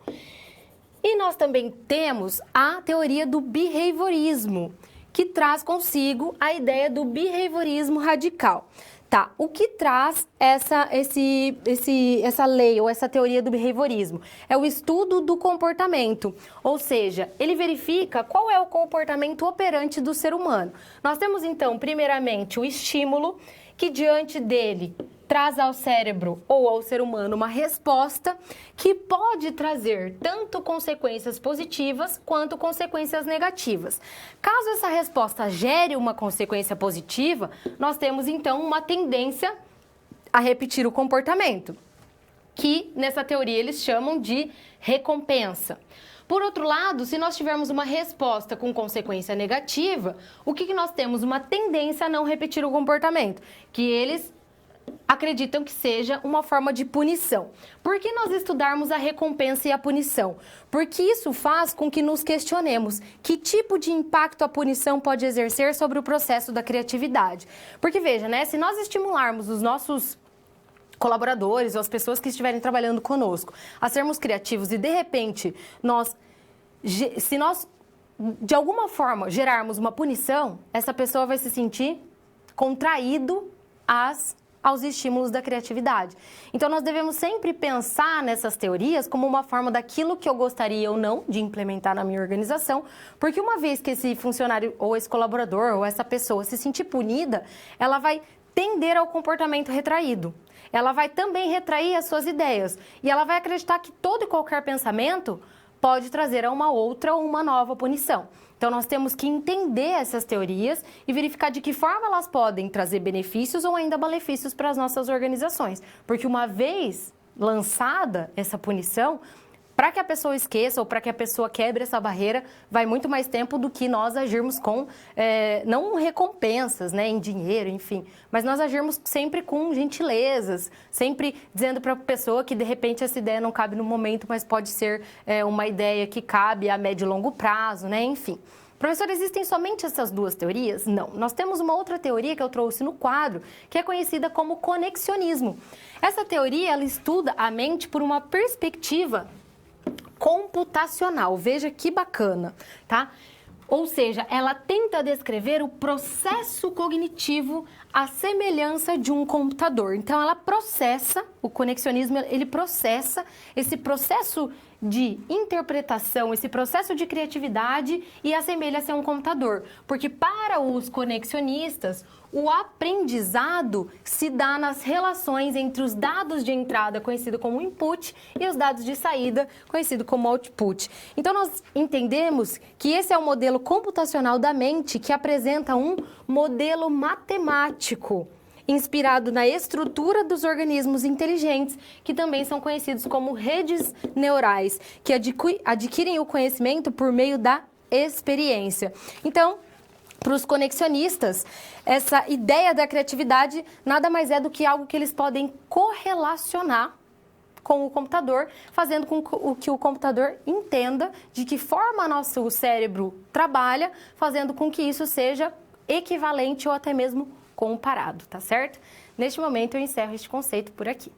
[SPEAKER 1] E nós também temos a teoria do behaviorismo, que traz consigo a ideia do behaviorismo radical. Tá, o que traz essa lei ou essa teoria do behaviorismo? É o estudo do comportamento, ou seja, ele verifica qual é o comportamento operante do ser humano. Nós temos então, primeiramente, o estímulo, que diante dele traz ao cérebro ou ao ser humano uma resposta que pode trazer tanto consequências positivas quanto consequências negativas. Caso essa resposta gere uma consequência positiva, nós temos então uma tendência a repetir o comportamento, que nessa teoria eles chamam de recompensa. Por outro lado, se nós tivermos uma resposta com consequência negativa, o que nós temos? Uma tendência a não repetir o comportamento, que eles acreditam que seja uma forma de punição. Por que nós estudarmos a recompensa e a punição? Porque isso faz com que nos questionemos que tipo de impacto a punição pode exercer sobre o processo da criatividade. Porque veja, né, se nós estimularmos os nossos colaboradores ou as pessoas que estiverem trabalhando conosco a sermos criativos e de repente se nós de alguma forma gerarmos uma punição, essa pessoa vai se sentir contraído aos estímulos da criatividade. Então, nós devemos sempre pensar nessas teorias como uma forma daquilo que eu gostaria ou não de implementar na minha organização, porque uma vez que esse funcionário ou esse colaborador ou essa pessoa se sentir punida, ela vai tender ao comportamento retraído. Ela vai também retrair as suas ideias e ela vai acreditar que todo e qualquer pensamento pode trazer a uma outra ou uma nova punição. Então, nós temos que entender essas teorias e verificar de que forma elas podem trazer benefícios ou ainda malefícios para as nossas organizações. Porque uma vez lançada essa punição, para que a pessoa esqueça ou para que a pessoa quebre essa barreira, vai muito mais tempo do que nós agirmos com, não recompensas, né, em dinheiro, enfim, mas nós agirmos sempre com gentilezas, sempre dizendo para a pessoa que de repente essa ideia não cabe no momento, mas pode ser uma ideia que cabe a médio e longo prazo, né, enfim. Professor, existem somente essas duas teorias? Não. Nós temos uma outra teoria que eu trouxe no quadro, que é conhecida como conexionismo. Essa teoria, ela estuda a mente por uma perspectiva computacional. Veja que bacana, tá? Ou seja, ela tenta descrever o processo cognitivo à semelhança de um computador. Então, ela processa, o conexionismo, ele processa esse processo de interpretação, esse processo de criatividade e assemelha-se a um computador. Porque para os conexionistas, o aprendizado se dá nas relações entre os dados de entrada, conhecido como input, e os dados de saída, conhecido como output. Então, nós entendemos que esse é o modelo computacional da mente que apresenta um modelo matemático, inspirado na estrutura dos organismos inteligentes, que também são conhecidos como redes neurais, que adquirem o conhecimento por meio da experiência. Então, para os conexionistas, essa ideia da criatividade nada mais é do que algo que eles podem correlacionar com o computador, fazendo com que o computador entenda de que forma nosso cérebro trabalha, fazendo com que isso seja equivalente ou até mesmo comparado, tá certo? Neste momento eu encerro este conceito por aqui.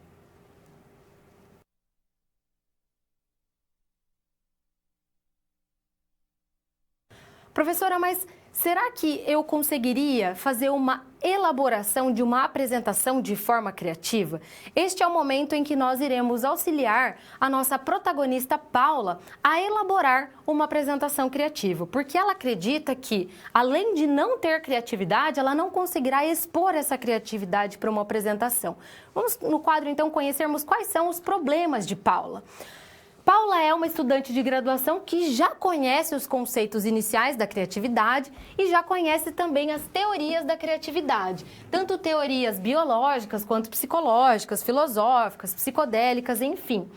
[SPEAKER 1] Professora, mas será que eu conseguiria fazer uma elaboração de uma apresentação de forma criativa? Este é o momento em que nós iremos auxiliar a nossa protagonista Paula a elaborar uma apresentação criativa, porque ela acredita que, além de não ter criatividade, ela não conseguirá expor essa criatividade para uma apresentação. Vamos no quadro, então, conhecermos quais são os problemas de Paula. Paula é uma estudante de graduação que já conhece os conceitos iniciais da criatividade e já conhece também as teorias da criatividade, tanto teorias biológicas quanto psicológicas, filosóficas, psicodélicas, enfim.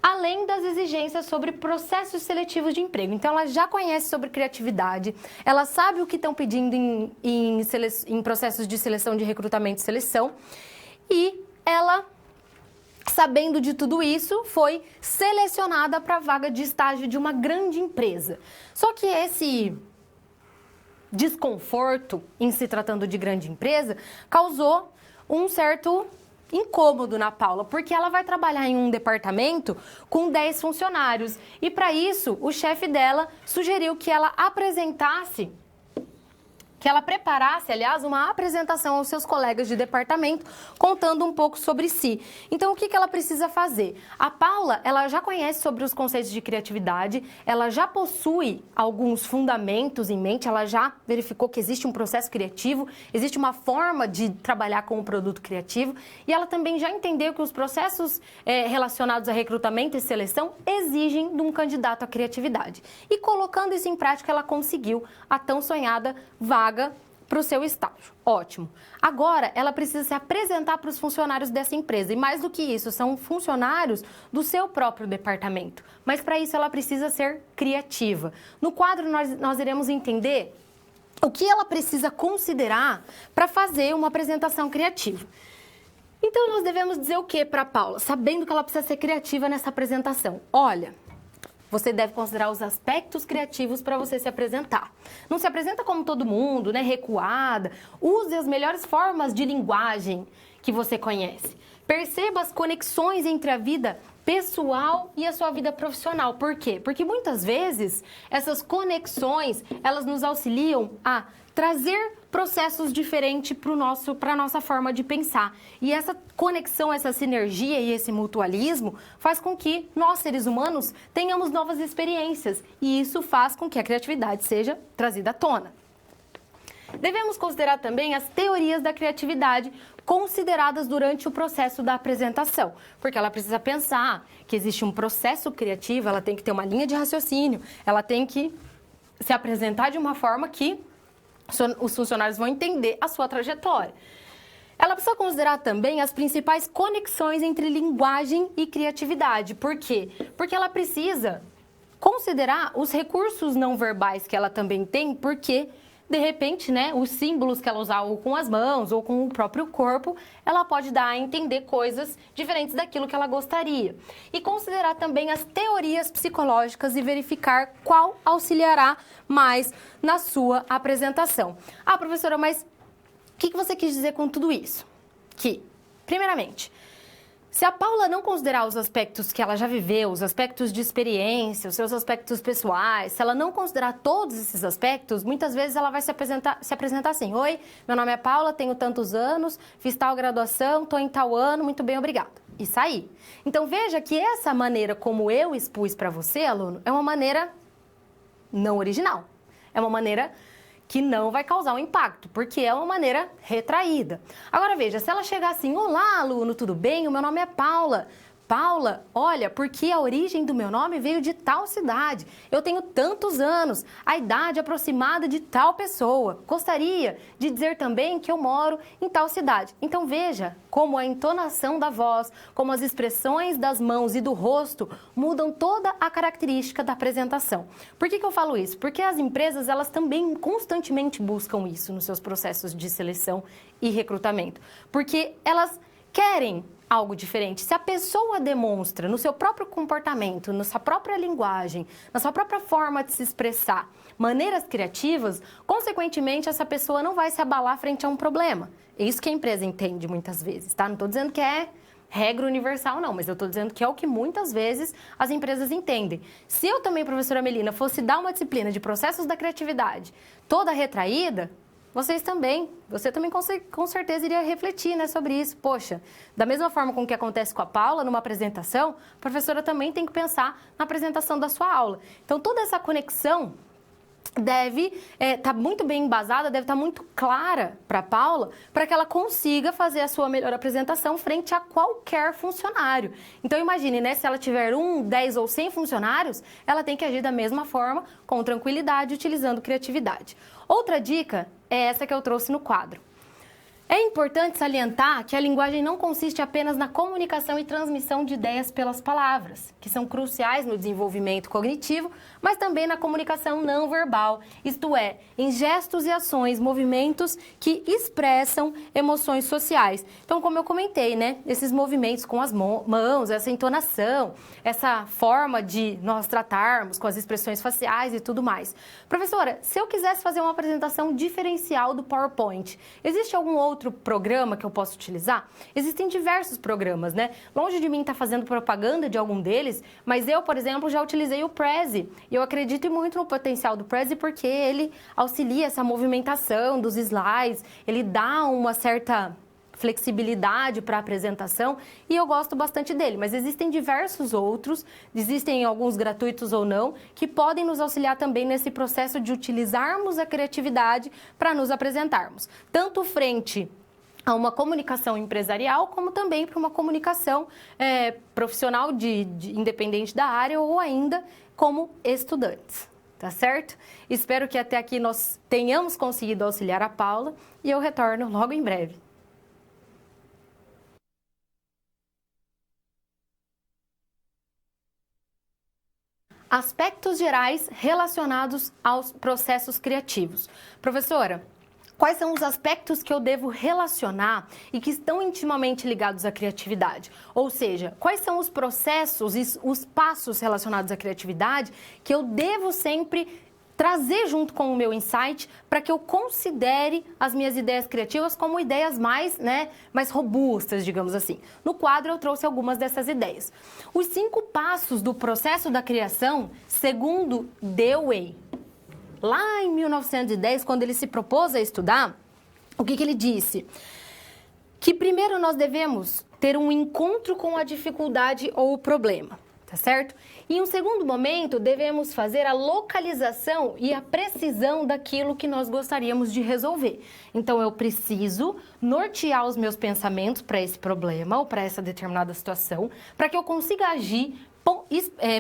[SPEAKER 1] Além das exigências sobre processos seletivos de emprego. Então, ela já conhece sobre criatividade, ela sabe o que estão pedindo em processos de seleção, de recrutamento e seleção, e ela, sabendo de tudo isso, foi selecionada para a vaga de estágio de uma grande empresa. Só que esse desconforto em se tratando de grande empresa causou um certo incômodo na Paula, porque ela vai trabalhar em um departamento com 10 funcionários e para isso o chefe dela sugeriu que ela apresentasse, que ela preparasse, aliás, uma apresentação aos seus colegas de departamento, contando um pouco sobre si. Então, o que ela precisa fazer? A Paula, ela já conhece sobre os conceitos de criatividade, ela já possui alguns fundamentos em mente, ela já verificou que existe um processo criativo, existe uma forma de trabalhar com o produto criativo, e ela também já entendeu que os processos relacionados a recrutamento e seleção exigem de um candidato à criatividade. E colocando isso em prática, ela conseguiu a tão sonhada vaga para o seu estágio. Ótimo. Agora, ela precisa se apresentar para os funcionários dessa empresa. E mais do que isso, são funcionários do seu próprio departamento. Mas para isso, ela precisa ser criativa. No quadro, nós iremos entender o que ela precisa considerar para fazer uma apresentação criativa. Então, nós devemos dizer o que para a Paula? Sabendo que ela precisa ser criativa nessa apresentação. Olha, você deve considerar os aspectos criativos para você se apresentar. Não se apresenta como todo mundo, né, recuada. Use as melhores formas de linguagem que você conhece. Perceba as conexões entre a vida pessoal e a sua vida profissional. Por quê? Porque muitas vezes essas conexões, elas nos auxiliam a trazer processos diferentes para a nossa forma de pensar. E essa conexão, essa sinergia e esse mutualismo faz com que nós, seres humanos, tenhamos novas experiências. E isso faz com que a criatividade seja trazida à tona. Devemos considerar também as teorias da criatividade consideradas durante o processo da apresentação, porque ela precisa pensar que existe um processo criativo, ela tem que ter uma linha de raciocínio, ela tem que se apresentar de uma forma que os funcionários vão entender a sua trajetória. Ela precisa considerar também as principais conexões entre linguagem e criatividade. Por quê? Porque ela precisa considerar os recursos não verbais que ela também tem, porque de repente, né, os símbolos que ela usar ou com as mãos ou com o próprio corpo, ela pode dar a entender coisas diferentes daquilo que ela gostaria. E considerar também as teorias psicológicas e verificar qual auxiliará mais na sua apresentação. Ah, professora, mas o que você quis dizer com tudo isso? Que, primeiramente, se a Paula não considerar os aspectos que ela já viveu, os aspectos de experiência, os seus aspectos pessoais, se ela não considerar todos esses aspectos, muitas vezes ela vai se apresentar assim: oi, meu nome é Paula, tenho tantos anos, fiz tal graduação, estou em tal ano, muito bem, obrigada. E sair. Então veja que essa maneira como eu expus para você, aluno, é uma maneira não original. É uma maneira que não vai causar um impacto, porque é uma maneira retraída. Agora veja, se ela chegar assim: olá, aluno, tudo bem? O meu nome é Paula. Paula, olha, porque a origem do meu nome veio de tal cidade. Eu tenho tantos anos, a idade aproximada de tal pessoa. Gostaria de dizer também que eu moro em tal cidade. Então veja como a entonação da voz, como as expressões das mãos e do rosto mudam toda a característica da apresentação. Por que eu falo isso? Porque as empresas, elas também constantemente buscam isso nos seus processos de seleção e recrutamento. Porque elas querem algo diferente. Se a pessoa demonstra no seu próprio comportamento, na sua própria linguagem, na sua própria forma de se expressar, maneiras criativas, consequentemente essa pessoa não vai se abalar frente a um problema. É isso que a empresa entende muitas vezes, tá? Não estou dizendo que é regra universal, não, mas eu estou dizendo que é o que muitas vezes as empresas entendem. Se eu também, professora Melina, fosse dar uma disciplina de processos da criatividade toda retraída, você também com certeza iria refletir, né, sobre isso. Poxa, da mesma forma com que acontece com a Paula numa apresentação, a professora também tem que pensar na apresentação da sua aula. Então, toda essa conexão deve estar muito bem embasada, deve estar muito clara para a Paula, para que ela consiga fazer a sua melhor apresentação frente a qualquer funcionário. Então, imagine, né, se ela tiver 1, 10 ou 100 funcionários, ela tem que agir da mesma forma, com tranquilidade, utilizando criatividade. Outra dica é essa que eu trouxe no quadro. É importante salientar que a linguagem não consiste apenas na comunicação e transmissão de ideias pelas palavras, que são cruciais no desenvolvimento cognitivo, mas também na comunicação não verbal, isto é, em gestos e ações, movimentos que expressam emoções sociais. Então, como eu comentei, né, esses movimentos com as mãos, essa entonação, essa forma de nós tratarmos com as expressões faciais e tudo mais. Professora, se eu quisesse fazer uma apresentação diferencial do PowerPoint, existe algum outro outro programa que eu posso utilizar? Existem diversos programas, né? Longe de mim estar fazendo propaganda de algum deles, mas eu, por exemplo, já utilizei o Prezi. E eu acredito muito no potencial do Prezi porque ele auxilia essa movimentação dos slides, ele dá uma certa flexibilidade para a apresentação e eu gosto bastante dele, mas existem diversos outros, existem alguns gratuitos ou não, que podem nos auxiliar também nesse processo de utilizarmos a criatividade para nos apresentarmos, tanto frente a uma comunicação empresarial, como também para uma comunicação profissional independente da área ou ainda como estudantes. Tá certo? Espero que até aqui nós tenhamos conseguido auxiliar a Paula e eu retorno logo em breve. Aspectos gerais relacionados aos processos criativos. Professora, quais são os aspectos que eu devo relacionar e que estão intimamente ligados à criatividade? Ou seja, quais são os processos e os passos relacionados à criatividade que eu devo sempre trazer junto com o meu insight para que eu considere as minhas ideias criativas como ideias mais robustas, digamos assim. No quadro eu trouxe algumas dessas ideias. Os 5 passos do processo da criação, segundo Dewey, lá em 1910, quando ele se propôs a estudar, o que ele disse? Que primeiro nós devemos ter um encontro com a dificuldade ou o problema, tá certo? E em um segundo momento, devemos fazer a localização e a precisão daquilo que nós gostaríamos de resolver. Então, eu preciso nortear os meus pensamentos para esse problema ou para essa determinada situação, para que eu consiga agir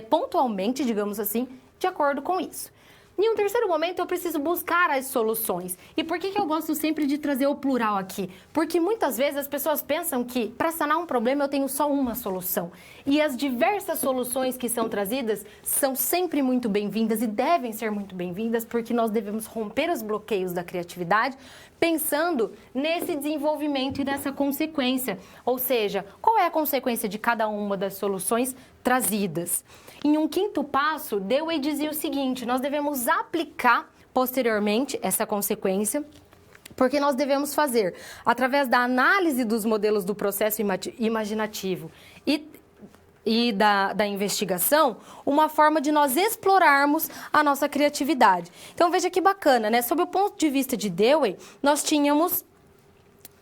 [SPEAKER 1] pontualmente, digamos assim, de acordo com isso. Em um terceiro momento, eu preciso buscar as soluções. E por que eu gosto sempre de trazer o plural aqui? Porque muitas vezes as pessoas pensam que para sanar um problema eu tenho só uma solução. E as diversas soluções que são trazidas são sempre muito bem-vindas e devem ser muito bem-vindas porque nós devemos romper os bloqueios da criatividade pensando nesse desenvolvimento e nessa consequência. Ou seja, qual é a consequência de cada uma das soluções trazidas? Em um quinto passo, Dewey dizia o seguinte: nós devemos aplicar posteriormente essa consequência, porque nós devemos fazer, através da análise dos modelos do processo imaginativo e da investigação, uma forma de nós explorarmos a nossa criatividade. Então, veja que bacana, né? Sob o ponto de vista de Dewey, nós tínhamos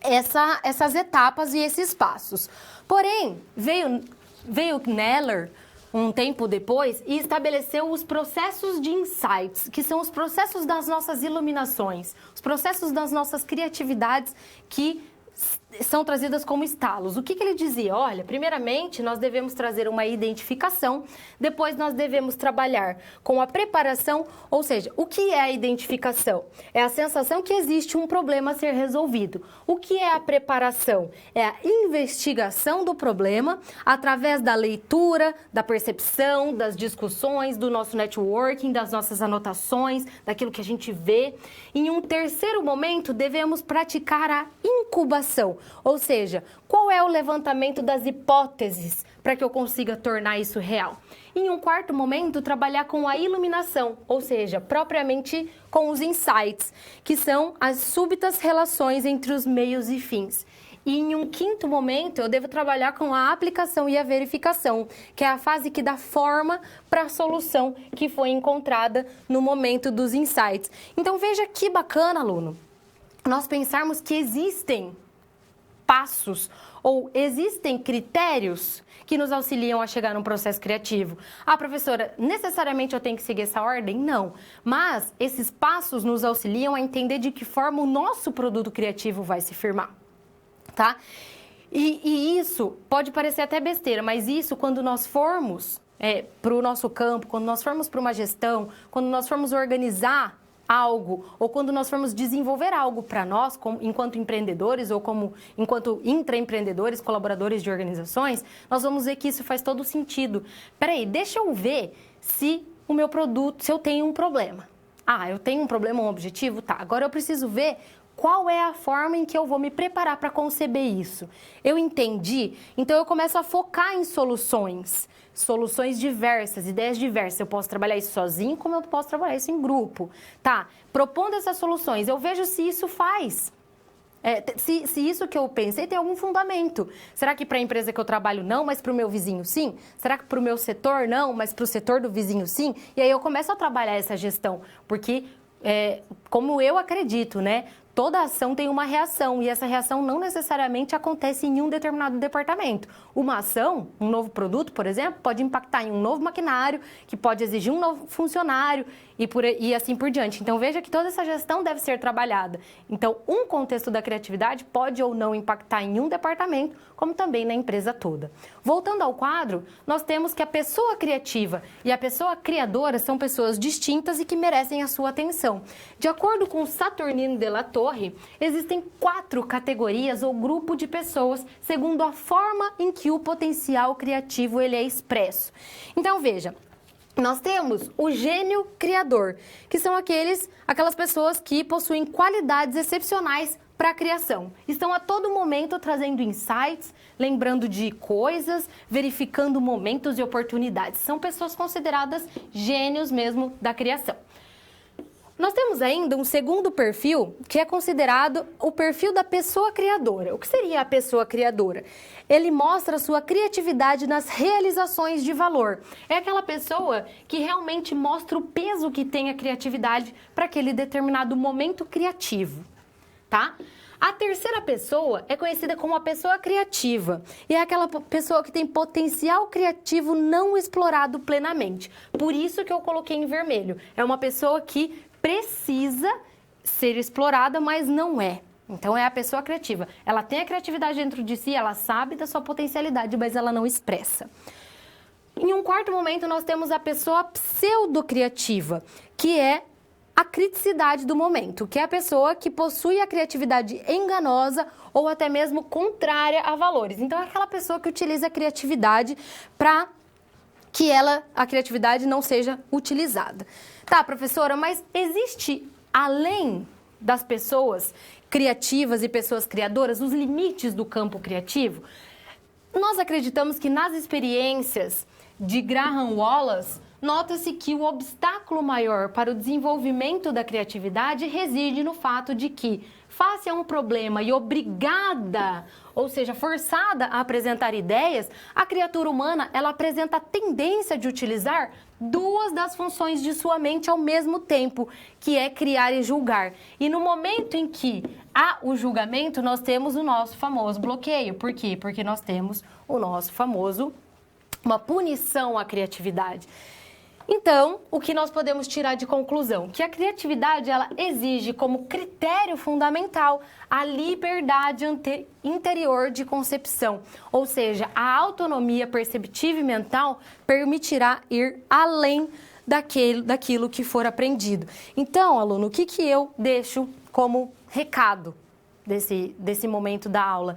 [SPEAKER 1] essas etapas e esses passos. Porém, veio Kneller um tempo depois e estabeleceu os processos de insights, que são os processos das nossas iluminações, os processos das nossas criatividades que são trazidas como estalos. O que ele dizia? Olha, primeiramente nós devemos trazer uma identificação, depois nós devemos trabalhar com a preparação, ou seja, o que é a identificação? É a sensação que existe um problema a ser resolvido. O que é a preparação? É a investigação do problema através da leitura, da percepção, das discussões, do nosso networking, das nossas anotações, daquilo que a gente vê. Em um terceiro momento, devemos praticar a incubação. Ou seja, qual é o levantamento das hipóteses para que eu consiga tornar isso real? Em um quarto momento, trabalhar com a iluminação, ou seja, propriamente com os insights, que são as súbitas relações entre os meios e fins. E em um quinto momento, eu devo trabalhar com a aplicação e a verificação, que é a fase que dá forma para a solução que foi encontrada no momento dos insights. Então, veja que bacana, aluno, nós pensarmos que existem passos ou existem critérios que nos auxiliam a chegar num processo criativo. Ah, professora, necessariamente eu tenho que seguir essa ordem? Não. Mas esses passos nos auxiliam a entender de que forma o nosso produto criativo vai se firmar, tá? E isso pode parecer até besteira, mas isso quando nós formos para o nosso campo, quando nós formos para uma gestão, quando nós formos organizar algo, ou quando nós formos desenvolver algo para nós, enquanto empreendedores ou enquanto intraempreendedores, colaboradores de organizações, nós vamos ver que isso faz todo sentido. Peraí, deixa eu ver se o meu produto, se eu tenho um problema. Ah, eu tenho um problema, um objetivo? Tá, agora eu preciso ver qual é a forma em que eu vou me preparar para conceber isso. Eu entendi? Então eu começo a focar em soluções diversas, ideias diversas. Eu posso trabalhar isso sozinho, como eu posso trabalhar isso em grupo, tá? Propondo essas soluções, eu vejo se isso faz Se isso que eu pensei tem algum fundamento. Será que para a empresa que eu trabalho não, mas para o meu vizinho sim? Será que para o meu setor não, mas para o setor do vizinho sim? E aí eu começo a trabalhar essa gestão, porque como eu acredito, né? Toda ação tem uma reação e essa reação não necessariamente acontece em um determinado departamento. Uma ação, um novo produto, por exemplo, pode impactar em um novo maquinário, que pode exigir um novo funcionário e assim por diante. Então, veja que toda essa gestão deve ser trabalhada. Então, um contexto da criatividade pode ou não impactar em um departamento, como também na empresa toda. Voltando ao quadro, nós temos que a pessoa criativa e a pessoa criadora são pessoas distintas e que merecem a sua atenção. De acordo com Saturnino de la Torre, existem 4 categorias ou grupo de pessoas segundo a forma em que o potencial criativo ele é expresso. Então, veja, nós temos o gênio criador, que são aquelas pessoas que possuem qualidades excepcionais para a criação. Estão a todo momento trazendo insights, lembrando de coisas, verificando momentos e oportunidades. São pessoas consideradas gênios mesmo da criação. Nós temos ainda um segundo perfil, que é considerado o perfil da pessoa criadora. O que seria a pessoa criadora? Ele mostra a sua criatividade nas realizações de valor. É aquela pessoa que realmente mostra o peso que tem a criatividade para aquele determinado momento criativo, tá? A terceira pessoa é conhecida como a pessoa criativa e é aquela pessoa que tem potencial criativo não explorado plenamente. Por isso que eu coloquei em vermelho. É uma pessoa que precisa ser explorada, mas não é. Então, é a pessoa criativa. Ela tem a criatividade dentro de si, ela sabe da sua potencialidade, mas ela não expressa. Em um quarto momento, nós temos a pessoa pseudo-criativa, que é a criticidade do momento, que é a pessoa que possui a criatividade enganosa ou até mesmo contrária a valores. Então, é aquela pessoa que utiliza a criatividade para que a criatividade não seja utilizada. Tá, professora, mas existe, além das pessoas criativas e pessoas criadoras, os limites do campo criativo? Nós acreditamos que nas experiências de Graham Wallace, nota-se que o obstáculo maior para o desenvolvimento da criatividade reside no fato de que, face a um problema e obrigada, ou seja, forçada a apresentar ideias, a criatura humana ela apresenta a tendência de utilizar 2 das funções de sua mente ao mesmo tempo, que é criar e julgar. E no momento em que há o julgamento, nós temos o nosso famoso bloqueio. Por quê? Porque nós temos o nosso famoso, uma punição à criatividade. Então, o que nós podemos tirar de conclusão? Que a criatividade, ela exige como critério fundamental a liberdade interior de concepção. Ou seja, a autonomia perceptiva e mental permitirá ir além daquilo que for aprendido. Então, aluno, o que eu deixo como recado desse momento da aula?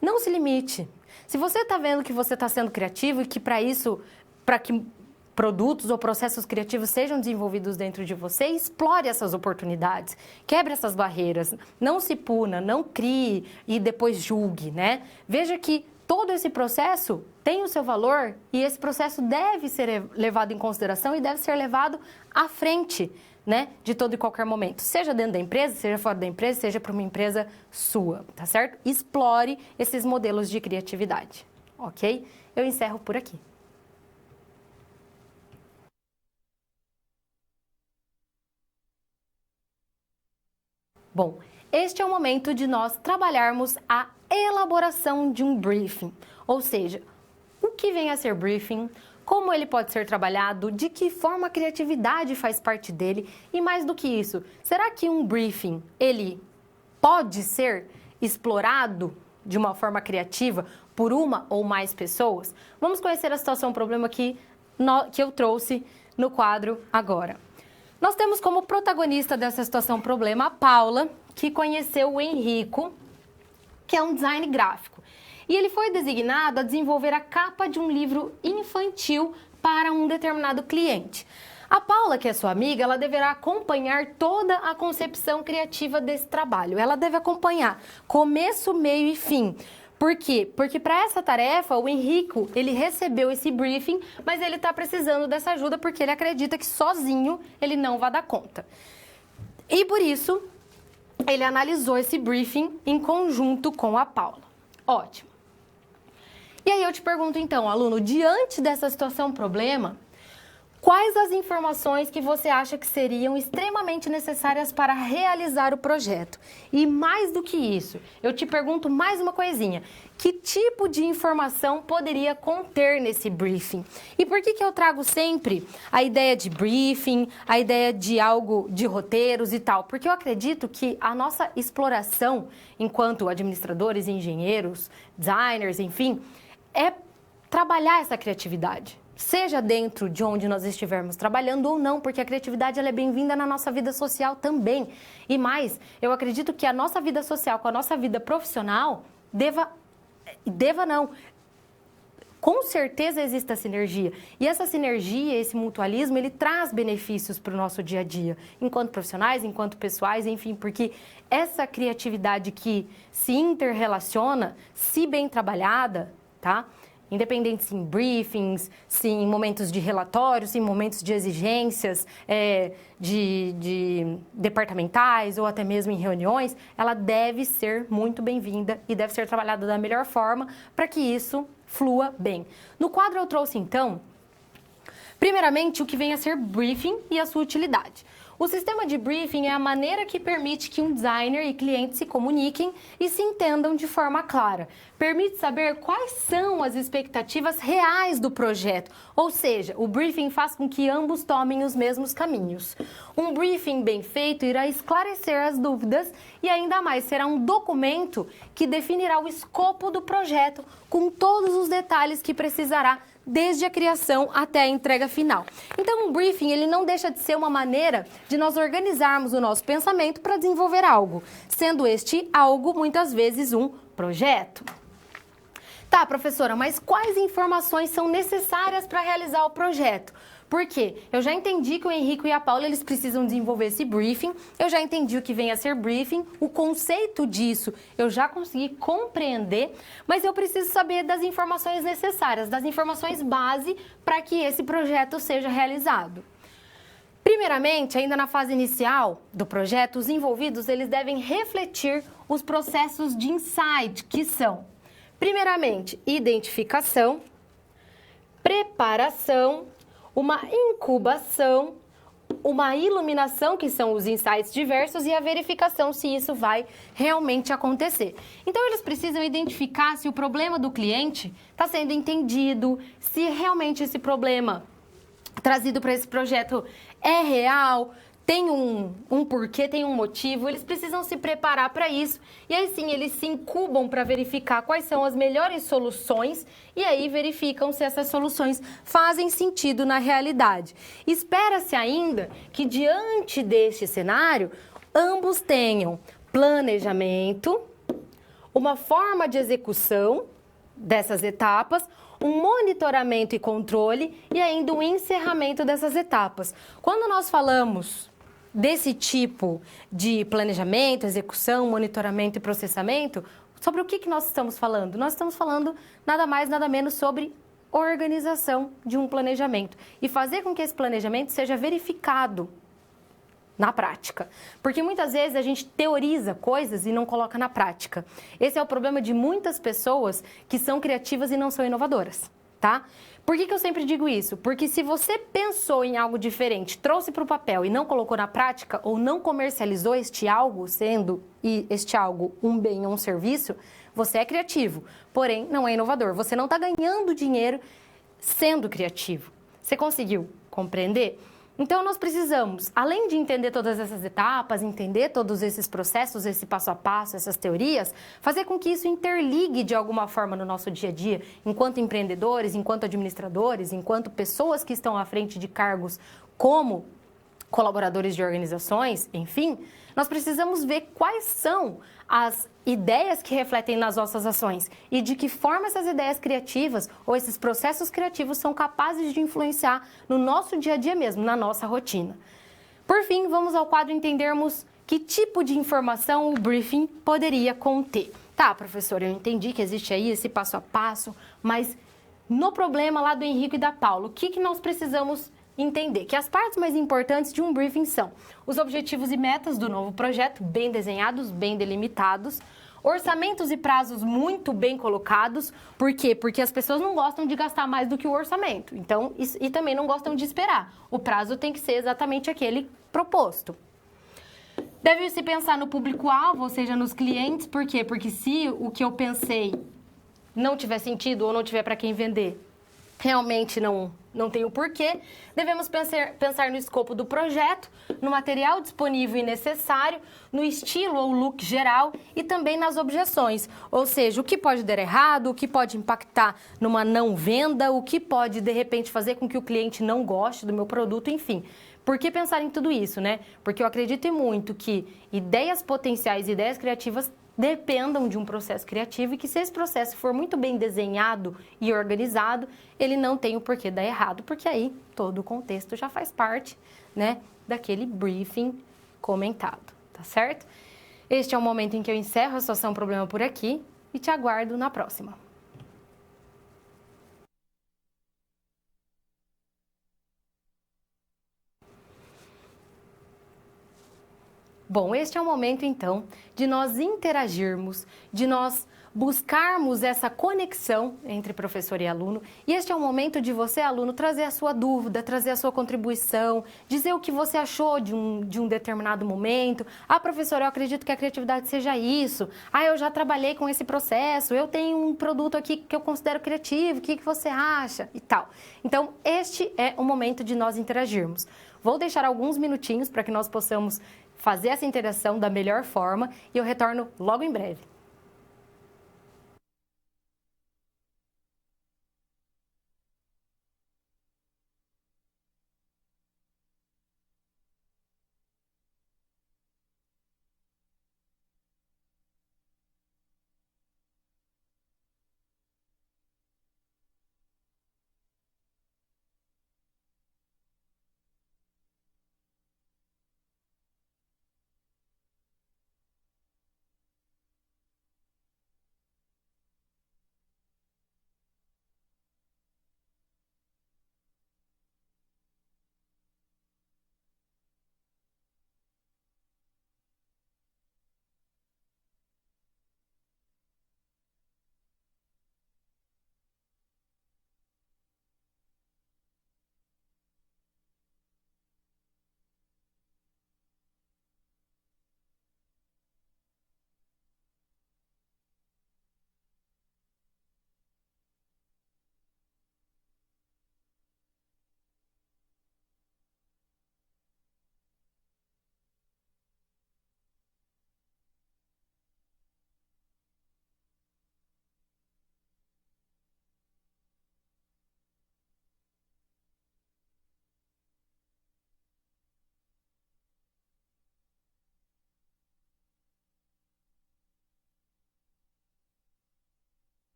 [SPEAKER 1] Não se limite. Se você está vendo que você está sendo criativo e que para que produtos ou processos criativos sejam desenvolvidos dentro de você, explore essas oportunidades, quebre essas barreiras, não se puna, não crie e depois julgue, né? Veja que todo esse processo tem o seu valor e esse processo deve ser levado em consideração e deve ser levado à frente, né, de todo e qualquer momento, seja dentro da empresa, seja fora da empresa, seja para uma empresa sua, tá certo? Explore esses modelos de criatividade, ok? Eu encerro por aqui. Bom, este é o momento de nós trabalharmos a elaboração de um briefing, ou seja, o que vem a ser briefing, como ele pode ser trabalhado, de que forma a criatividade faz parte dele e mais do que isso, será que um briefing, ele pode ser explorado de uma forma criativa por uma ou mais pessoas? Vamos conhecer a situação, problema que eu trouxe no quadro agora. Nós temos como protagonista dessa situação problema a Paula, que conheceu o Henrico, que é um design gráfico. E ele foi designado a desenvolver a capa de um livro infantil para um determinado cliente. A Paula, que é sua amiga, ela deverá acompanhar toda a concepção criativa desse trabalho. Ela deve acompanhar começo, meio e fim. Por quê? Porque para essa tarefa, o Henrico, ele recebeu esse briefing, mas ele está precisando dessa ajuda porque ele acredita que sozinho ele não vai dar conta. E por isso, ele analisou esse briefing em conjunto com a Paula. Ótimo. E aí eu te pergunto então, aluno, diante dessa situação problema, quais as informações que você acha que seriam extremamente necessárias para realizar o projeto? E mais do que isso, eu te pergunto mais uma coisinha. Que tipo de informação poderia conter nesse briefing? E por que eu trago sempre a ideia de briefing, a ideia de algo de roteiros e tal? Porque eu acredito que a nossa exploração enquanto administradores, engenheiros, designers, enfim, é trabalhar essa criatividade. Seja dentro de onde nós estivermos trabalhando ou não, porque a criatividade ela é bem-vinda na nossa vida social também. E mais, eu acredito que a nossa vida social com a nossa vida profissional com certeza existe a sinergia. E essa sinergia, esse mutualismo, ele traz benefícios para o nosso dia a dia, enquanto profissionais, enquanto pessoais, enfim, porque essa criatividade que se interrelaciona, se bem trabalhada, tá? Independente se em briefings, se em momentos de relatórios, se em momentos de exigências de departamentais ou até mesmo em reuniões, ela deve ser muito bem-vinda e deve ser trabalhada da melhor forma para que isso flua bem. No quadro eu trouxe, então, primeiramente o que vem a ser briefing e a sua utilidade. O sistema de briefing é a maneira que permite que um designer e cliente se comuniquem e se entendam de forma clara. Permite saber quais são as expectativas reais do projeto, ou seja, o briefing faz com que ambos tomem os mesmos caminhos. Um briefing bem feito irá esclarecer as dúvidas e ainda mais será um documento que definirá o escopo do projeto com todos os detalhes que precisará desde a criação até a entrega final. Então, um briefing, ele não deixa de ser uma maneira de nós organizarmos o nosso pensamento para desenvolver algo, sendo este algo, muitas vezes, um projeto. Tá, professora, mas quais informações são necessárias para realizar o projeto? Porque eu já entendi que o Henrique e a Paula eles precisam desenvolver esse briefing, eu já entendi o que vem a ser briefing, o conceito disso eu já consegui compreender, mas eu preciso saber das informações necessárias, das informações base para que esse projeto seja realizado. Primeiramente, ainda na fase inicial do projeto, os envolvidos eles devem refletir os processos de insight, que são, primeiramente, identificação, preparação, uma incubação, uma iluminação, que são os insights diversos, e a verificação se isso vai realmente acontecer. Então, eles precisam identificar se o problema do cliente está sendo entendido, se realmente esse problema trazido para esse projeto é real, tem um porquê, tem um motivo, eles precisam se preparar para isso. E aí sim, eles se incubam para verificar quais são as melhores soluções e aí verificam se essas soluções fazem sentido na realidade. Espera-se ainda que diante deste cenário, ambos tenham planejamento, uma forma de execução dessas etapas, um monitoramento e controle e ainda um encerramento dessas etapas. Quando nós falamos desse tipo de planejamento, execução, monitoramento e processamento, sobre o que nós estamos falando? Nós estamos falando nada mais, nada menos sobre organização de um planejamento e fazer com que esse planejamento seja verificado na prática. Porque muitas vezes a gente teoriza coisas e não coloca na prática. Esse é o problema de muitas pessoas que são criativas e não são inovadoras, tá? Por que eu sempre digo isso? Porque se você pensou em algo diferente, trouxe para o papel e não colocou na prática ou não comercializou este algo, sendo este algo um bem ou um serviço, você é criativo, porém não é inovador. Você não está ganhando dinheiro sendo criativo. Você conseguiu compreender? Então, nós precisamos, além de entender todas essas etapas, entender todos esses processos, esse passo a passo, essas teorias, fazer com que isso interligue de alguma forma no nosso dia a dia, enquanto empreendedores, enquanto administradores, enquanto pessoas que estão à frente de cargos como colaboradores de organizações, enfim, nós precisamos ver quais são as ideias que refletem nas nossas ações e de que forma essas ideias criativas ou esses processos criativos são capazes de influenciar no nosso dia a dia mesmo, na nossa rotina. Por fim, vamos ao quadro entendermos que tipo de informação o briefing poderia conter. Tá, professora, eu entendi que existe aí esse passo a passo, mas no problema lá do Henrique e da Paula, o que nós precisamos entender que as partes mais importantes de um briefing são os objetivos e metas do novo projeto, bem desenhados, bem delimitados, orçamentos e prazos muito bem colocados. Por quê? Porque as pessoas não gostam de gastar mais do que o orçamento. Então, e também não gostam de esperar. O prazo tem que ser exatamente aquele proposto. Deve-se pensar no público-alvo, ou seja, nos clientes. Por quê? Porque se o que eu pensei não tiver sentido ou não tiver para quem vender, realmente não tem o porquê. Devemos pensar no escopo do projeto, no material disponível e necessário, no estilo ou look geral e também nas objeções. Ou seja, o que pode dar errado, o que pode impactar numa não venda, o que pode, de repente, fazer com que o cliente não goste do meu produto, enfim. Por que pensar em tudo isso, né? Porque eu acredito muito que ideias potenciais, ideias criativas dependam de um processo criativo e que se esse processo for muito bem desenhado e organizado, ele não tem o porquê dar errado, porque aí todo o contexto já faz parte, né, daquele briefing comentado, tá certo? Este é o momento em que eu encerro a Situação Problema por aqui e te aguardo na próxima. Bom, este é o momento, então, de nós interagirmos, de nós buscarmos essa conexão entre professor e aluno. E este é o momento de você, aluno, trazer a sua dúvida, trazer a sua contribuição, dizer o que você achou de um determinado momento. Ah, professor, eu acredito que a criatividade seja isso. Ah, eu já trabalhei com esse processo, eu tenho um produto aqui que eu considero criativo, o que você acha? E tal. Então, este é o momento de nós interagirmos. Vou deixar alguns minutinhos para que nós possamos fazer essa interação da melhor forma e eu retorno logo em breve.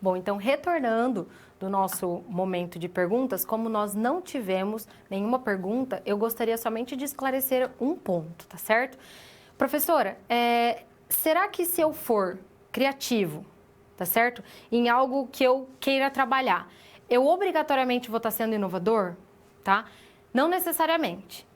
[SPEAKER 1] Bom, então, retornando do nosso momento de perguntas, como nós não tivemos nenhuma pergunta, eu gostaria somente de esclarecer um ponto, tá certo? Professora, será que se eu for criativo, tá certo? Em algo que eu queira trabalhar, eu obrigatoriamente vou estar sendo inovador, tá? Não necessariamente.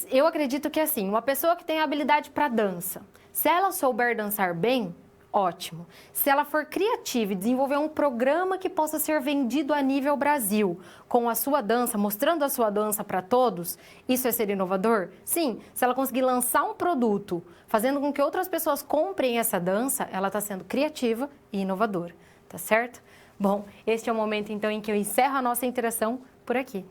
[SPEAKER 1] Eu acredito que, assim, uma pessoa que tem habilidade para dança, se ela souber dançar bem, ótimo. Se ela for criativa e desenvolver um programa que possa ser vendido a nível Brasil, com a sua dança, mostrando a sua dança para todos, isso é ser inovador? Sim. Se ela conseguir lançar um produto, fazendo com que outras pessoas comprem essa dança, ela está sendo criativa e inovadora, tá certo? Bom, este é o momento, então, em que eu encerro a nossa interação por aqui.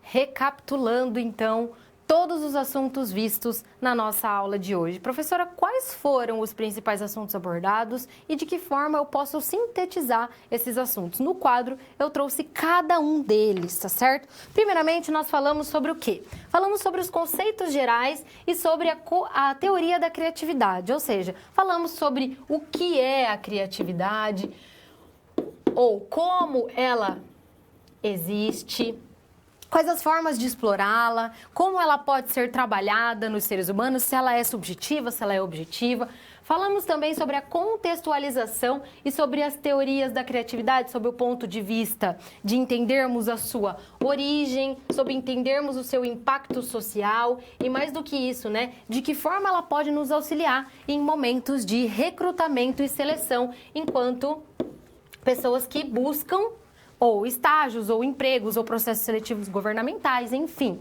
[SPEAKER 1] Recapitulando, então, todos os assuntos vistos na nossa aula de hoje. Professora, quais foram os principais assuntos abordados e de que forma eu posso sintetizar esses assuntos? No quadro, eu trouxe cada um deles, tá certo? Primeiramente, nós falamos sobre o quê? Falamos sobre os conceitos gerais e sobre a teoria da criatividade, ou seja, falamos sobre o que é a criatividade ou como ela existe, quais as formas de explorá-la, como ela pode ser trabalhada nos seres humanos, se ela é subjetiva, se ela é objetiva. Falamos também sobre a contextualização e sobre as teorias da criatividade, sob o ponto de vista de entendermos a sua origem, sobre entendermos o seu impacto social e, mais do que isso, né, de que forma ela pode nos auxiliar em momentos de recrutamento e seleção, enquanto pessoas que buscam ou estágios, ou empregos, ou processos seletivos governamentais, enfim.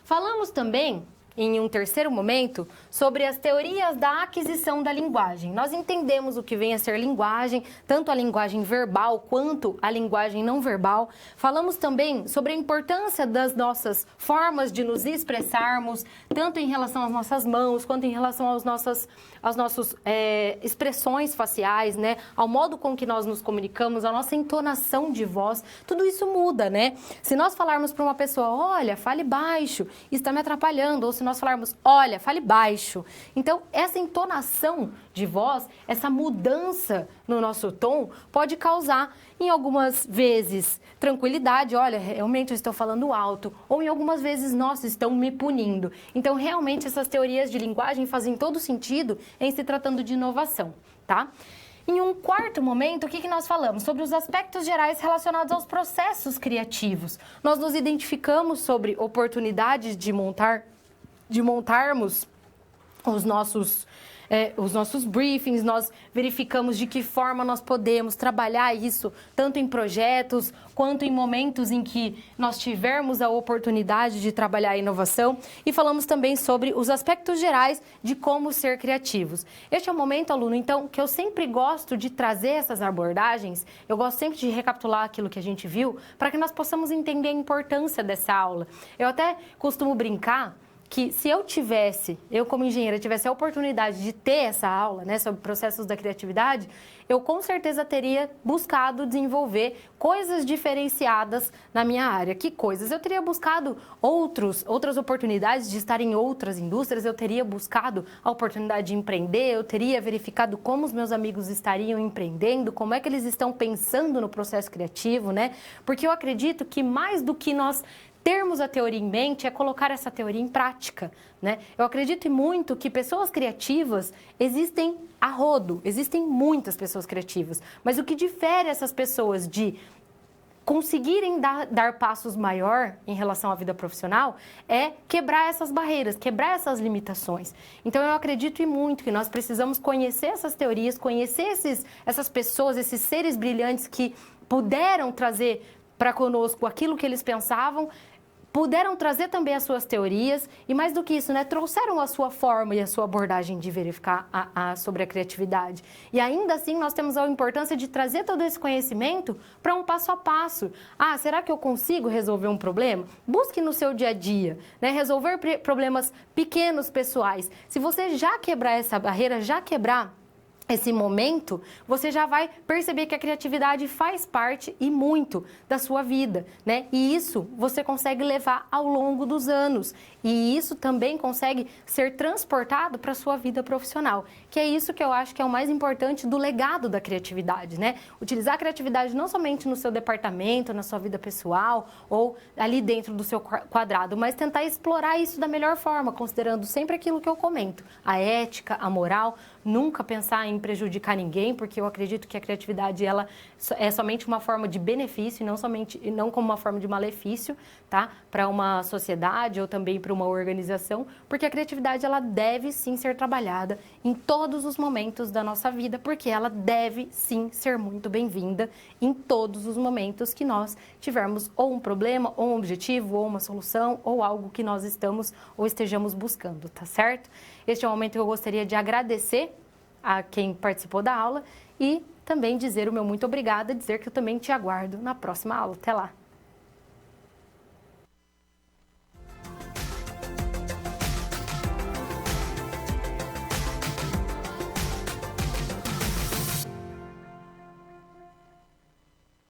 [SPEAKER 1] Falamos também, em um terceiro momento, sobre as teorias da aquisição da linguagem. Nós entendemos o que vem a ser linguagem, tanto a linguagem verbal quanto a linguagem não verbal. Falamos também sobre a importância das nossas formas de nos expressarmos, tanto em relação às nossas mãos, quanto em relação às nossas expressões faciais, né? Ao modo com que nós nos comunicamos, a nossa entonação de voz, tudo isso muda, né? Se nós falarmos para uma pessoa, olha, fale baixo, isso está me atrapalhando, ou se nós falarmos, olha, fale baixo. Então, essa entonação de voz, essa mudança no nosso tom, pode causar, em algumas vezes, tranquilidade, olha, realmente eu estou falando alto, ou em algumas vezes, nossa, estão me punindo. Então, realmente, essas teorias de linguagem fazem todo sentido em se tratando de inovação, tá? Em um quarto momento, o que nós falamos? Sobre os aspectos gerais relacionados aos processos criativos. Nós nos identificamos sobre oportunidades de montarmos os nossos briefings, nós verificamos de que forma nós podemos trabalhar isso, tanto em projetos, quanto em momentos em que nós tivermos a oportunidade de trabalhar a inovação, e falamos também sobre os aspectos gerais de como ser criativos. Este é o momento, aluno, então, que eu sempre gosto de trazer essas abordagens, eu gosto sempre de recapitular aquilo que a gente viu, para que nós possamos entender a importância dessa aula. Eu até costumo brincar que se eu como engenheira tivesse a oportunidade de ter essa aula, né, sobre processos da criatividade, eu com certeza teria buscado desenvolver coisas diferenciadas na minha área. Que coisas? Eu teria buscado outras oportunidades de estar em outras indústrias, eu teria buscado a oportunidade de empreender, eu teria verificado como os meus amigos estariam empreendendo, como é que eles estão pensando no processo criativo, né? Porque eu acredito que mais do que nós termos a teoria em mente é colocar essa teoria em prática, né? Eu acredito muito que pessoas criativas existem a rodo, existem muitas pessoas criativas, mas o que difere essas pessoas de conseguirem dar passos maior em relação à vida profissional é quebrar essas barreiras, quebrar essas limitações. Então, eu acredito muito que nós precisamos conhecer essas teorias, conhecer essas pessoas, esses seres brilhantes que puderam trazer para conosco aquilo que eles pensavam, puderam trazer também as suas teorias e, mais do que isso, né, trouxeram a sua forma e a sua abordagem de verificar sobre a criatividade. E ainda assim, nós temos a importância de trazer todo esse conhecimento para um passo a passo. Ah, será que eu consigo resolver um problema? Busque no seu dia a dia, né, resolver problemas pequenos, pessoais. Se você já quebrar essa barreira, já quebrar esse momento, você já vai perceber que a criatividade faz parte e muito da sua vida, né? E isso você consegue levar ao longo dos anos. E isso também consegue ser transportado para a sua vida profissional, que é isso que eu acho que é o mais importante do legado da criatividade, né? Utilizar a criatividade não somente no seu departamento, na sua vida pessoal ou ali dentro do seu quadrado, mas tentar explorar isso da melhor forma, considerando sempre aquilo que eu comento, a ética, a moral, nunca pensar em prejudicar ninguém, porque eu acredito que a criatividade ela é somente uma forma de benefício e não como uma forma de malefício, tá? Para uma sociedade ou também para uma organização, porque a criatividade ela deve sim ser trabalhada em todos os momentos da nossa vida, porque ela deve sim ser muito bem-vinda em todos os momentos que nós tivermos ou um problema, ou um objetivo, ou uma solução, ou algo que nós estamos ou estejamos buscando, tá certo? Este é o momento que eu gostaria de agradecer a quem participou da aula e também dizer o meu muito obrigada, dizer que eu também te aguardo na próxima aula. Até lá!